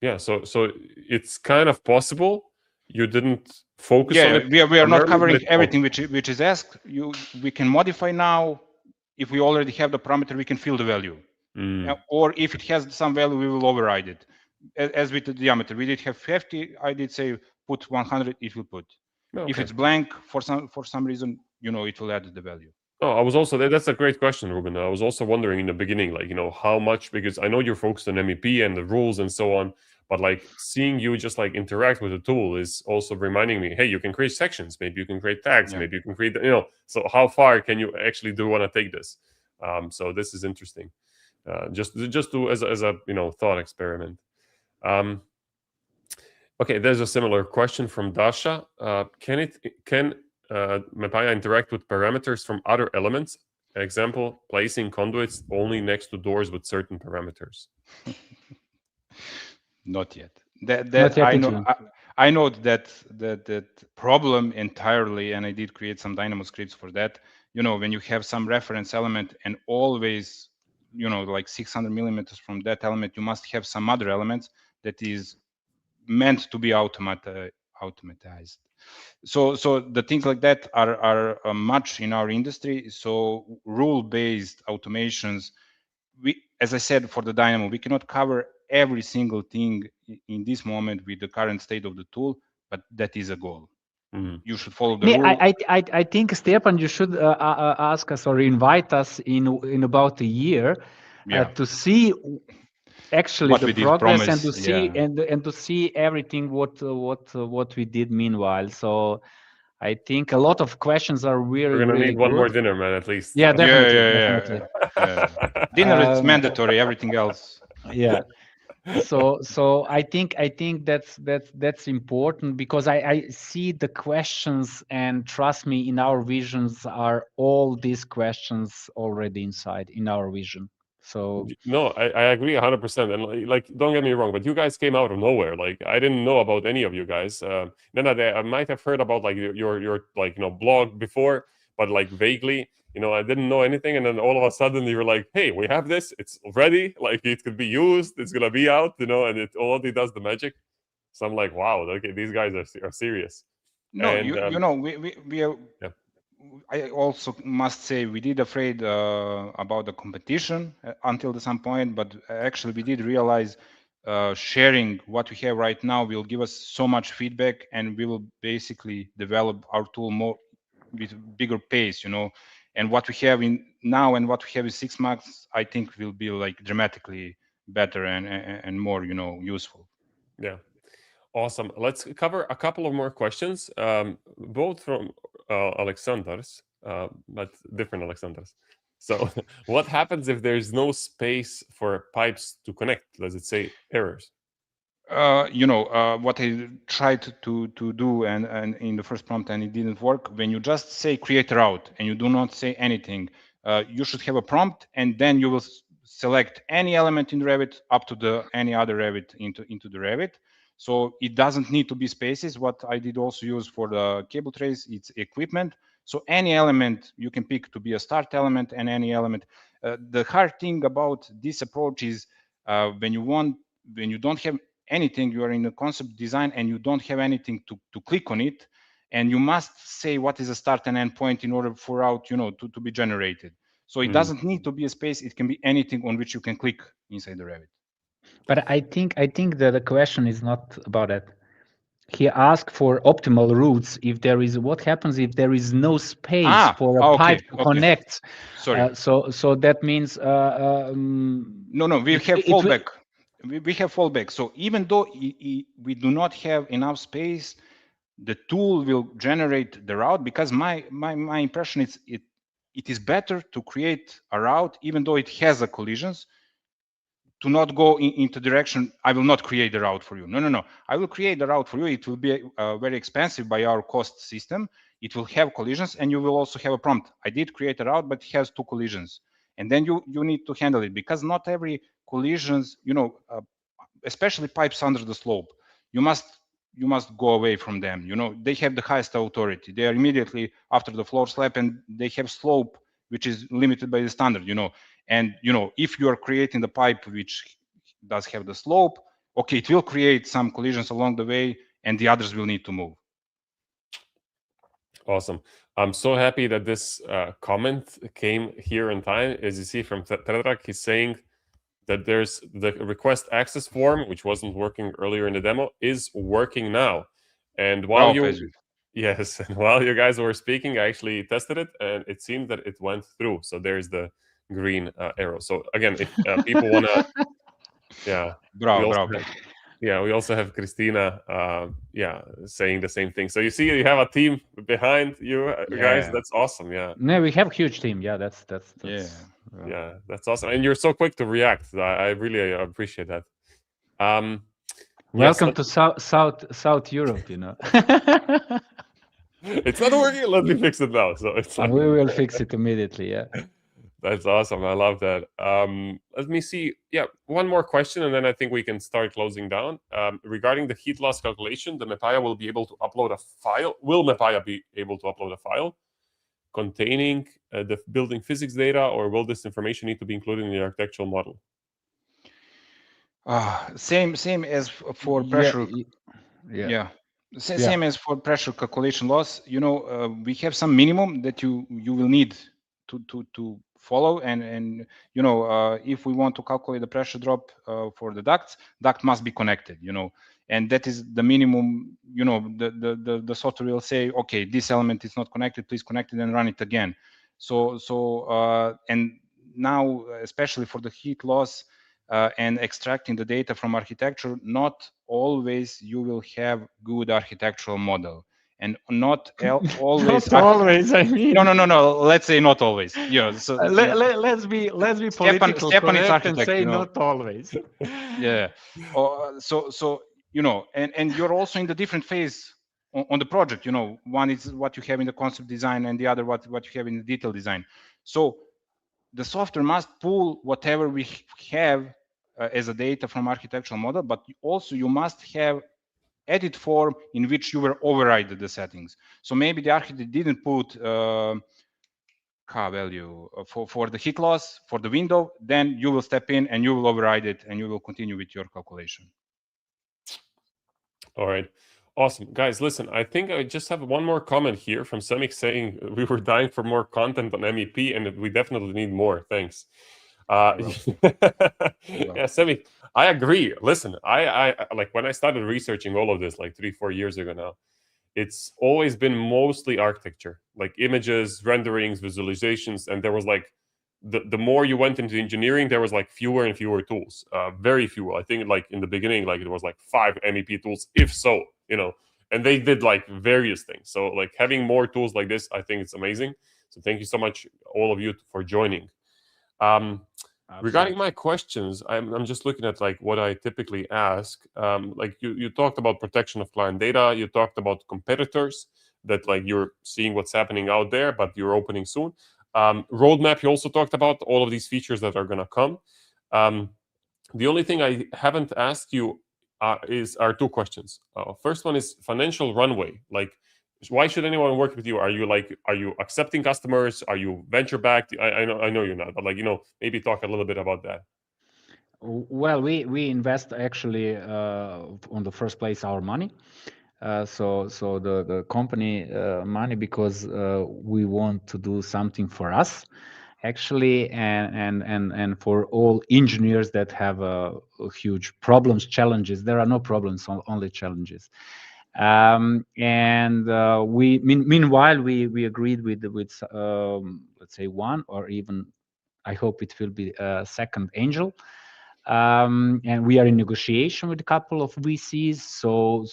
Speaker 1: Yeah. So it's kind of possible. You didn't focus on it.
Speaker 2: We are not covering everything which is asked. We can modify now. If we already have the parameter, we can fill the value. Or if it has some value, we will override it. As with the diameter, we did have 50. I did say put 100. It will put. If it's blank for some reason, you know, it will add the value.
Speaker 1: Oh, I was also that's a great question, Ruben. I was also wondering in the beginning, like, how much, because I know you're focused on MEP and the rules and so on, but like seeing you just like interact with the tool is also reminding me, hey, you can create sections, maybe you can create tags, maybe you can create, so how far can you actually do want to take this? So this is interesting. Just do as a thought experiment. Okay, there's a similar question from Dasha. Can MEPAIA interact with parameters from other elements? Example, placing conduits only next to doors with certain parameters.
Speaker 2: Not yet. That
Speaker 3: Not yet,
Speaker 2: I know.
Speaker 3: Italy.
Speaker 2: I know that problem entirely, and I did create some Dynamo scripts for that. When you have some reference element and always, like 600 millimeters from that element, you must have some other elements that is meant to be automatized. So the things like that are much in our industry. So rule-based automations, as I said, for the Dynamo, we cannot cover every single thing in this moment with the current state of the tool, but that is a goal. You should follow the rule.
Speaker 3: I think, Stepan, you should ask us or invite us in about a year to see actually
Speaker 2: what
Speaker 3: the
Speaker 2: we did
Speaker 3: progress
Speaker 2: promise,
Speaker 3: and to see and to see everything what we did meanwhile. So I think a lot of questions are really
Speaker 1: We're gonna
Speaker 3: really
Speaker 1: need one
Speaker 3: good.
Speaker 1: more dinner, man, at least.
Speaker 3: Yeah, definitely.
Speaker 2: Dinner is mandatory. Everything else.
Speaker 3: Yeah. So I think that's important, because I see the questions, and trust me, in our visions are all these questions already inside in our vision. So
Speaker 1: No, I agree 100%. And like, don't get me wrong, but you guys came out of nowhere. Like, I didn't know about any of you guys. Nenad, I might have heard about like your like blog before, but like vaguely. I didn't know anything, and then all of a sudden you were like, "Hey, we have this. It's ready. Like, it could be used. It's gonna be out. And it already does the magic." So I'm like, "Wow, okay, these guys are serious."
Speaker 2: No,
Speaker 1: And
Speaker 2: we are.
Speaker 1: yeah.
Speaker 2: I also must say we did afraid about the competition until some point, but actually we did realize sharing what we have right now will give us so much feedback, and we will basically develop our tool more with bigger pace, and what we have in now and what we have in 6 months, I think will be like dramatically better and more, useful.
Speaker 1: Yeah. Awesome. Let's cover a couple of more questions, both from Alexanders, but different Alexanders. So, what happens if there's no space for pipes to connect? Does it say errors?
Speaker 2: What I tried to do and in the first prompt, and it didn't work. When you just say create a route and you do not say anything, you should have a prompt, and then you will select any element in Revit up to any other Revit into the Revit. So it doesn't need to be spaces. What I did also use for the cable trays, it's equipment. So any element you can pick to be a start element, and any element. The hard thing about this approach is when you don't have anything, you are in a concept design and you don't have anything to click on it, and you must say what is a start and end point in order for route to be generated. So it doesn't need to be a space, it can be anything on which you can click inside the Revit.
Speaker 3: but I think that the question is not about that. He asked for optimal routes. If there is, what happens if there is no space for a pipe to connect?
Speaker 2: Sorry.
Speaker 3: So that means
Speaker 2: no, we have fallback. We have fallback. So even though we do not have enough space, the tool will generate the route, because my impression is it is better to create a route even though it has a collisions, to not go into direction I will not create the route for you. No, I will create the route for you. It will be very expensive by our cost system. It will have collisions, and you will also have a prompt. I did create a route, but it has 2 collisions, and then you need to handle it, because not every collisions, especially pipes under the slope, you must go away from them. They have the highest authority. They are immediately after the floor slab, and they have slope which is limited by the standard. And if you are creating the pipe which does have the slope, okay, it will create some collisions along the way, and the others will need to move.
Speaker 1: Awesome. I'm so happy that this comment came here in time. As you see from Tedrak, he's saying that there's the request access form, which wasn't working earlier in the demo, is working now. And while Yes, and while you guys were speaking, I actually tested it, and it seemed that it went through. So there's the green arrow. So again, if people want to, yeah, we
Speaker 2: Bravo,
Speaker 1: also
Speaker 2: bravo.
Speaker 1: have, yeah, we also have Christina, yeah, saying the same thing. So you see, you have a team behind you guys.
Speaker 2: Yeah,
Speaker 1: That's awesome. Yeah,
Speaker 3: No, we have a huge team. Yeah, that's
Speaker 2: yeah.
Speaker 1: yeah, that's awesome. And you're so quick to react. I really appreciate that. Yes,
Speaker 3: welcome to South Europe.
Speaker 1: it's not working. Let me fix it now. So it's like
Speaker 3: We will fix it immediately. Yeah.
Speaker 1: that's awesome. I love that. Let me see. Yeah, one more question, and then I think we can start closing down. Regarding the heat loss calculation, the MEPAIA will be able to upload a file. Will MEPAIA be able to upload a file containing the building physics data, or will this information need to be included in the architectural model?
Speaker 2: Same as for pressure.
Speaker 3: Yeah.
Speaker 2: Same as for pressure calculation loss. We have some minimum that you will need to follow, and if we want to calculate the pressure drop for the duct must be connected. And that is the minimum. The software will say, okay, this element is not connected, please connect it and run it again. And now, especially for the heat loss and extracting the data from architecture, not always you will have good architectural model, and not always.
Speaker 3: Not always. I mean.
Speaker 2: No. Let's say not always.
Speaker 3: Let's be political
Speaker 2: Stepan is
Speaker 3: correct and
Speaker 2: architect.
Speaker 3: say not always.
Speaker 2: Yeah. So and you're also in the different phase on the project. One is what you have in the concept design, and the other what you have in the detail design. So the software must pull whatever we have as a data from architectural model, but also you must have edit form in which you will override the settings. So maybe the architect didn't put K value for the heat loss for the window, then you will step in and you will override it and you will continue with your calculation.
Speaker 1: All right. Awesome. Guys, listen, I think I just have one more comment here from Semik saying we were dying for more content on MEP, and we definitely need more. Thanks. Yeah, Semik, I agree. Listen, I like when I started researching all of this like 3-4 years ago now, it's always been mostly architecture, like images, renderings, visualizations, and there was like the more you went into engineering, there was like fewer and fewer tools, very few. I think like in the beginning, like it was like 5 MEP tools, if so, and they did like various things. So like having more tools like this, I think it's amazing. So thank you so much, all of you, for joining. Regarding my questions, I'm just looking at like what I typically ask. Like you talked about protection of client data. You talked about competitors, that like you're seeing what's happening out there, but you're opening soon. Roadmap, you also talked about all of these features that are going to come. The only thing I haven't asked you are 2 questions. First one is financial runway. Like, why should anyone work with you? Are you accepting customers? Are you venture backed? I know you're not, but like, maybe talk a little bit about that.
Speaker 3: Well, we invest actually on the first place our money. So the company money, because we want to do something for us actually, and for all engineers that have huge problems, challenges. There are no problems, only challenges. And meanwhile we agreed with let's say one, or even I hope it will be a second angel. And we are in negotiation with a couple of VCs, so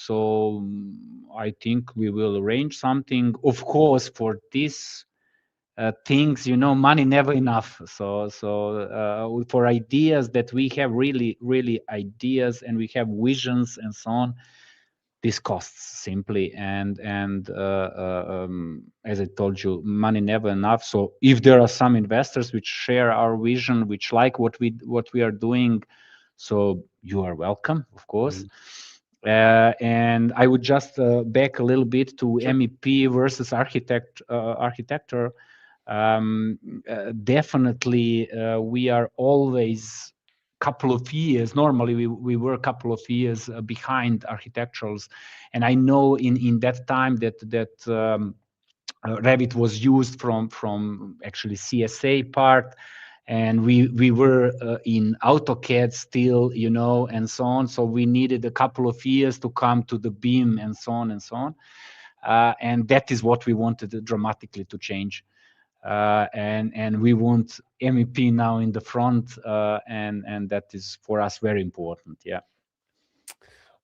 Speaker 3: I think we will arrange something. Of course, for this things, money never enough. So for ideas that we have, really ideas, and we have visions and so on, this costs simply. And as I told you, money never enough. So if there are some investors which share our vision, which like what we are doing, so you are welcome, of course. And I would just back a little bit to sure. MEP versus architecture. Definitely, we are always couple of years. Normally, we were a couple of years behind architecturals, and I know in that time that Revit was used from actually CSA part, and we were in AutoCAD still, and so on. So we needed a couple of years to come to the BIM and so on and so on. and that is what we wanted dramatically to change. And we want MEP now in the front, and that is for us very important. Yeah.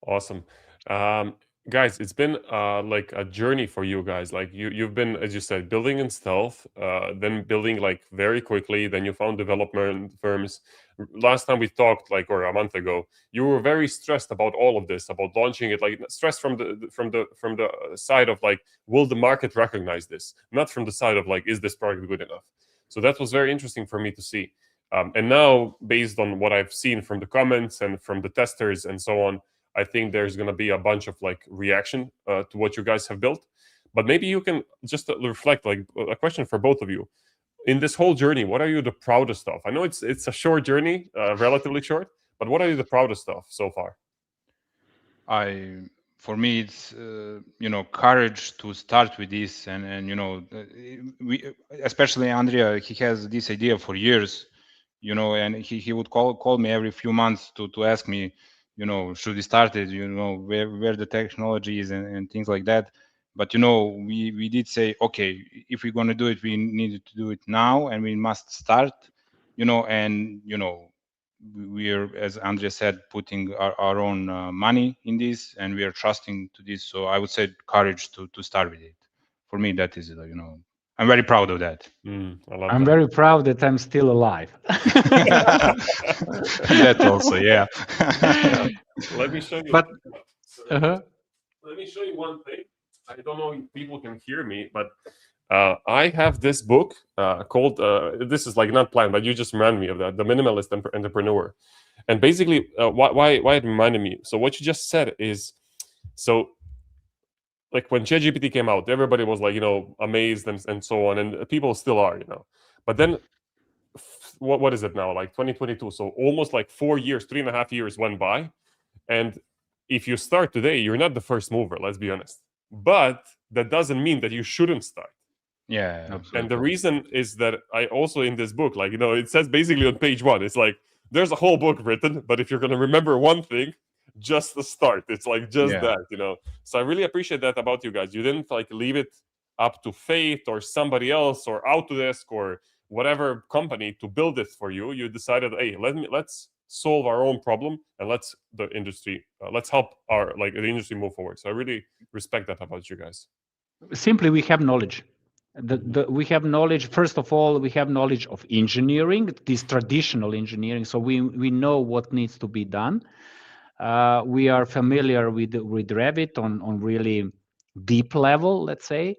Speaker 1: Awesome. Guys, it's been like a journey for you guys. Like you've been, as you said, building in stealth, then building like very quickly. Then you found development firms. Last time we talked, like, or a month ago, you were very stressed about all of this, about launching it. Like stressed from the side of like, will the market recognize this? Not from the side of like, is this product good enough? So that was very interesting for me to see. And now, based on what I've seen from the comments and from the testers and so on, I think there's going to be a bunch of like reaction to what you guys have built. But maybe you can just reflect, like a question for both of you. In this whole journey, what are you the proudest of? I know it's a short journey, relatively short, but what are you the proudest of so far?
Speaker 2: For me, it's courage to start with this, and we, especially Andrea, he has this idea for years, and he would call me every few months to ask me, should we start it, where the technology is and things like that. But we did say, okay, if we're going to do it, we needed to do it now, and we must start, and we are, as Andrea said, putting our own money in this, and we are trusting to this. So I would say courage to start with it. For me, that is, I'm very proud of that.
Speaker 3: I'm very proud that I'm still alive.
Speaker 2: That also, yeah.
Speaker 1: Let me show you.
Speaker 3: But
Speaker 1: let me show you one thing. I don't know if people can hear me, but I have this book called, this is like not planned, but you just reminded me of that, The Minimalist Entrepreneur. And basically, why it reminded me. So what you just said is, so like when ChatGPT came out, everybody was like, amazed and so on. And people still are, But then what is it now? Like 2022. So almost like 4 years, 3.5 years went by. And if you start today, you're not the first mover, let's be honest. But that doesn't mean that you shouldn't start.
Speaker 2: Yeah, absolutely.
Speaker 1: And the reason is that I also in this book, like, it says basically on page 1, it's like, there's a whole book written, but if you're going to remember one thing, just the start. It's like just that, So I really appreciate that about you guys. You didn't like leave it up to fate or somebody else or Autodesk or whatever company to build it for you. You decided, hey, let's solve our own problem and let's help the industry move forward. So I really respect that about you guys.
Speaker 3: Simply, we have knowledge. We have knowledge. First of all, we have knowledge of engineering, this traditional engineering. So we know what needs to be done. We are familiar with Revit on really deep level, let's say,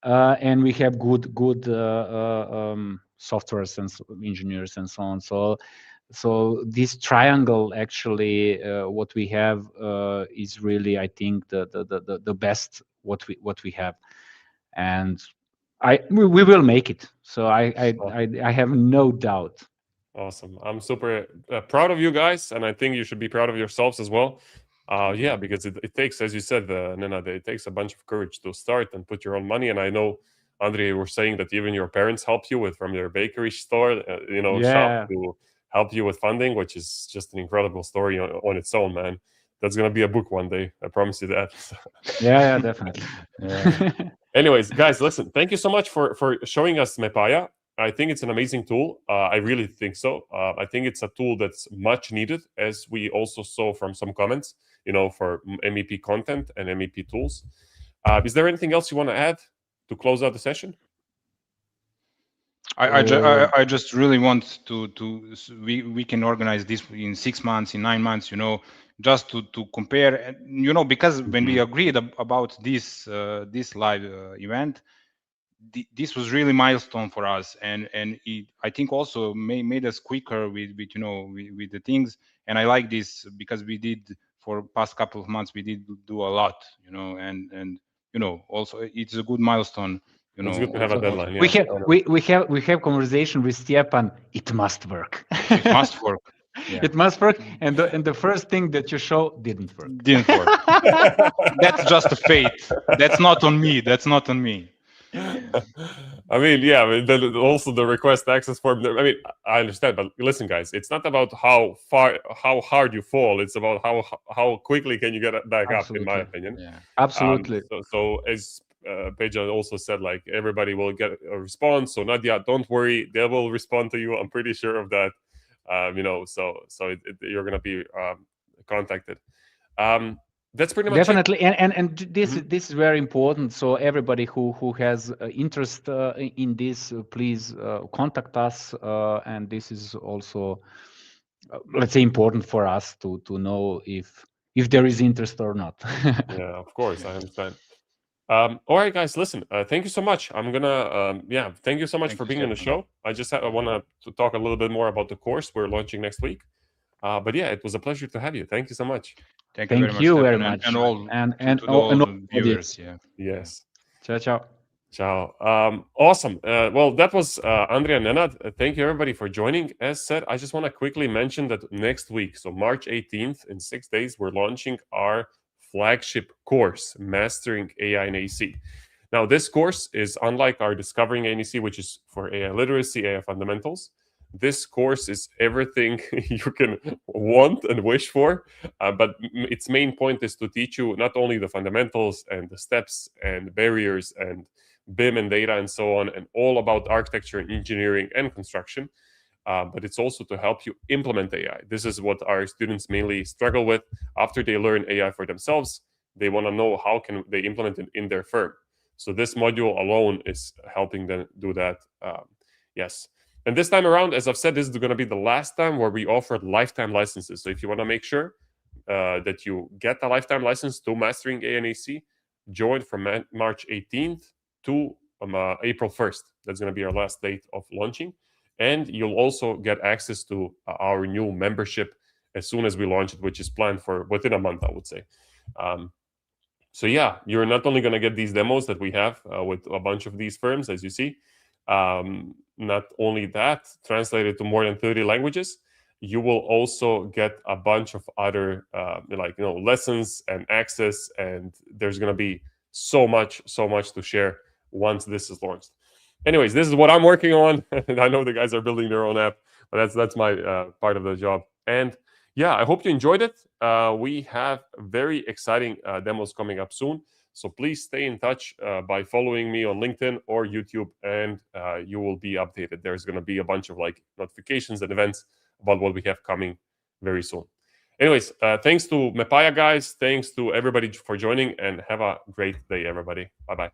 Speaker 3: and we have good softwares and engineers and so on. So this triangle, actually, what we have is really, I think, the best what we have, and we will make it. So I have no doubt.
Speaker 1: Awesome. I'm super proud of you guys, and I think you should be proud of yourselves as well. Yeah, because it takes, as you said, Nenad, it takes a bunch of courage to start and put your own money. And I know, Andrea, you were saying that even your parents helped you from their bakery store, shop to help you with funding, which is just an incredible story on its own, man. That's going to be a book one day. I promise you that.
Speaker 3: Yeah, definitely.
Speaker 1: Anyways, guys, listen, thank you so much for showing us MEPAIA. I think it's an amazing tool. I really think so. I think it's a tool that's much needed, as we also saw from some comments, for MEP content and MEP tools. Is there anything else you want to add to close out the session?
Speaker 2: I just really want we can organize this in 6 months, in 9 months, just to compare, because when we agreed about this live event, this was really milestone for us, and it, I think, also made us quicker with the things. And I like this because we did, for past couple of months, we did do a lot, and also it's a good milestone.
Speaker 1: It's good to have a deadline.
Speaker 3: Yeah. We have conversation with Stepan. It must work.
Speaker 2: It must work. Yeah.
Speaker 3: It must work. And the first thing that you show didn't work.
Speaker 2: Didn't work. That's just a fate. That's not on me.
Speaker 1: I mean, yeah. I mean, also the request access form. I mean, I understand, but listen, guys, it's not about how hard you fall. It's about how quickly can you get back up. In my
Speaker 3: Absolutely.
Speaker 1: opinion,
Speaker 2: Yeah.
Speaker 3: Absolutely.
Speaker 1: So as Peja also said, like everybody will get a response. So Nadia, don't worry, they will respond to you. I'm pretty sure of that. You know, so you're gonna be contacted. That's pretty much it.
Speaker 3: Definitely, and this
Speaker 1: Mhm.
Speaker 3: this is very important. So everybody who has interest in this, please contact us. And this is also, let's say, important for us to know if there is interest or not.
Speaker 1: Yeah, of course,
Speaker 2: Yeah.
Speaker 1: I understand. All right, guys, listen. Thank you so much. I'm gonna, yeah, thank you so much
Speaker 2: Thank
Speaker 1: for
Speaker 2: you,
Speaker 1: being on the
Speaker 2: Stefan.
Speaker 1: show. I want to talk a little bit more about the course we're launching next week. But yeah, it was a pleasure to have you. Thank you so much.
Speaker 2: Thank you very
Speaker 3: Thank
Speaker 2: much,
Speaker 3: you very
Speaker 2: Stefan,
Speaker 3: much,
Speaker 2: and all
Speaker 3: and
Speaker 2: to all
Speaker 3: all
Speaker 2: the
Speaker 3: audience.
Speaker 2: viewers. Yeah.
Speaker 1: Yes.
Speaker 3: Ciao, ciao.
Speaker 1: Ciao. Awesome. Well, that was Andrea and Nenad. Thank you, everybody, for joining. As said, I just want to quickly mention that next week, so March 18th, in 6 days, we're launching our flagship course, Mastering AI and AC. Now, this course is unlike our Discovering ANEC, which is for AI literacy, AI fundamentals. This course is everything you can want and wish for, but its main point is to teach you not only the fundamentals and the steps and barriers and BIM and data and so on, and all about architecture and engineering and construction, but it's also to help you implement AI. This is what our students mainly struggle with after they learn AI for themselves. They want to know how can they implement it in their firm. So this module alone is helping them do that. Yes. And this time around, as I've said, this is going to be the last time where we offer lifetime licenses. So if you want to make sure that you get a lifetime license to Mastering ANAC, join from March 18th to April 1st. That's going to be our last date of launching. And you'll also get access to our new membership as soon as we launch it, which is planned for within a month, I would say. So yeah, you're not only going to get these demos that we have with a bunch of these firms, as you see. Not only that, translated to more than 30 languages, you will also get a bunch of other lessons and access, and there's going to be so much to share once this is launched. Anyways, this is what I'm working on. I know the guys are building their own app, but that's my part of the job. And yeah, I hope you enjoyed it. We have very exciting demos coming up soon. So please stay in touch by following me on LinkedIn or YouTube, and you will be updated. There's going to be a bunch of like notifications and events about what we have coming very soon. Anyways, thanks to MEPAIA guys. Thanks to everybody for joining, and have a great day, everybody. Bye-bye.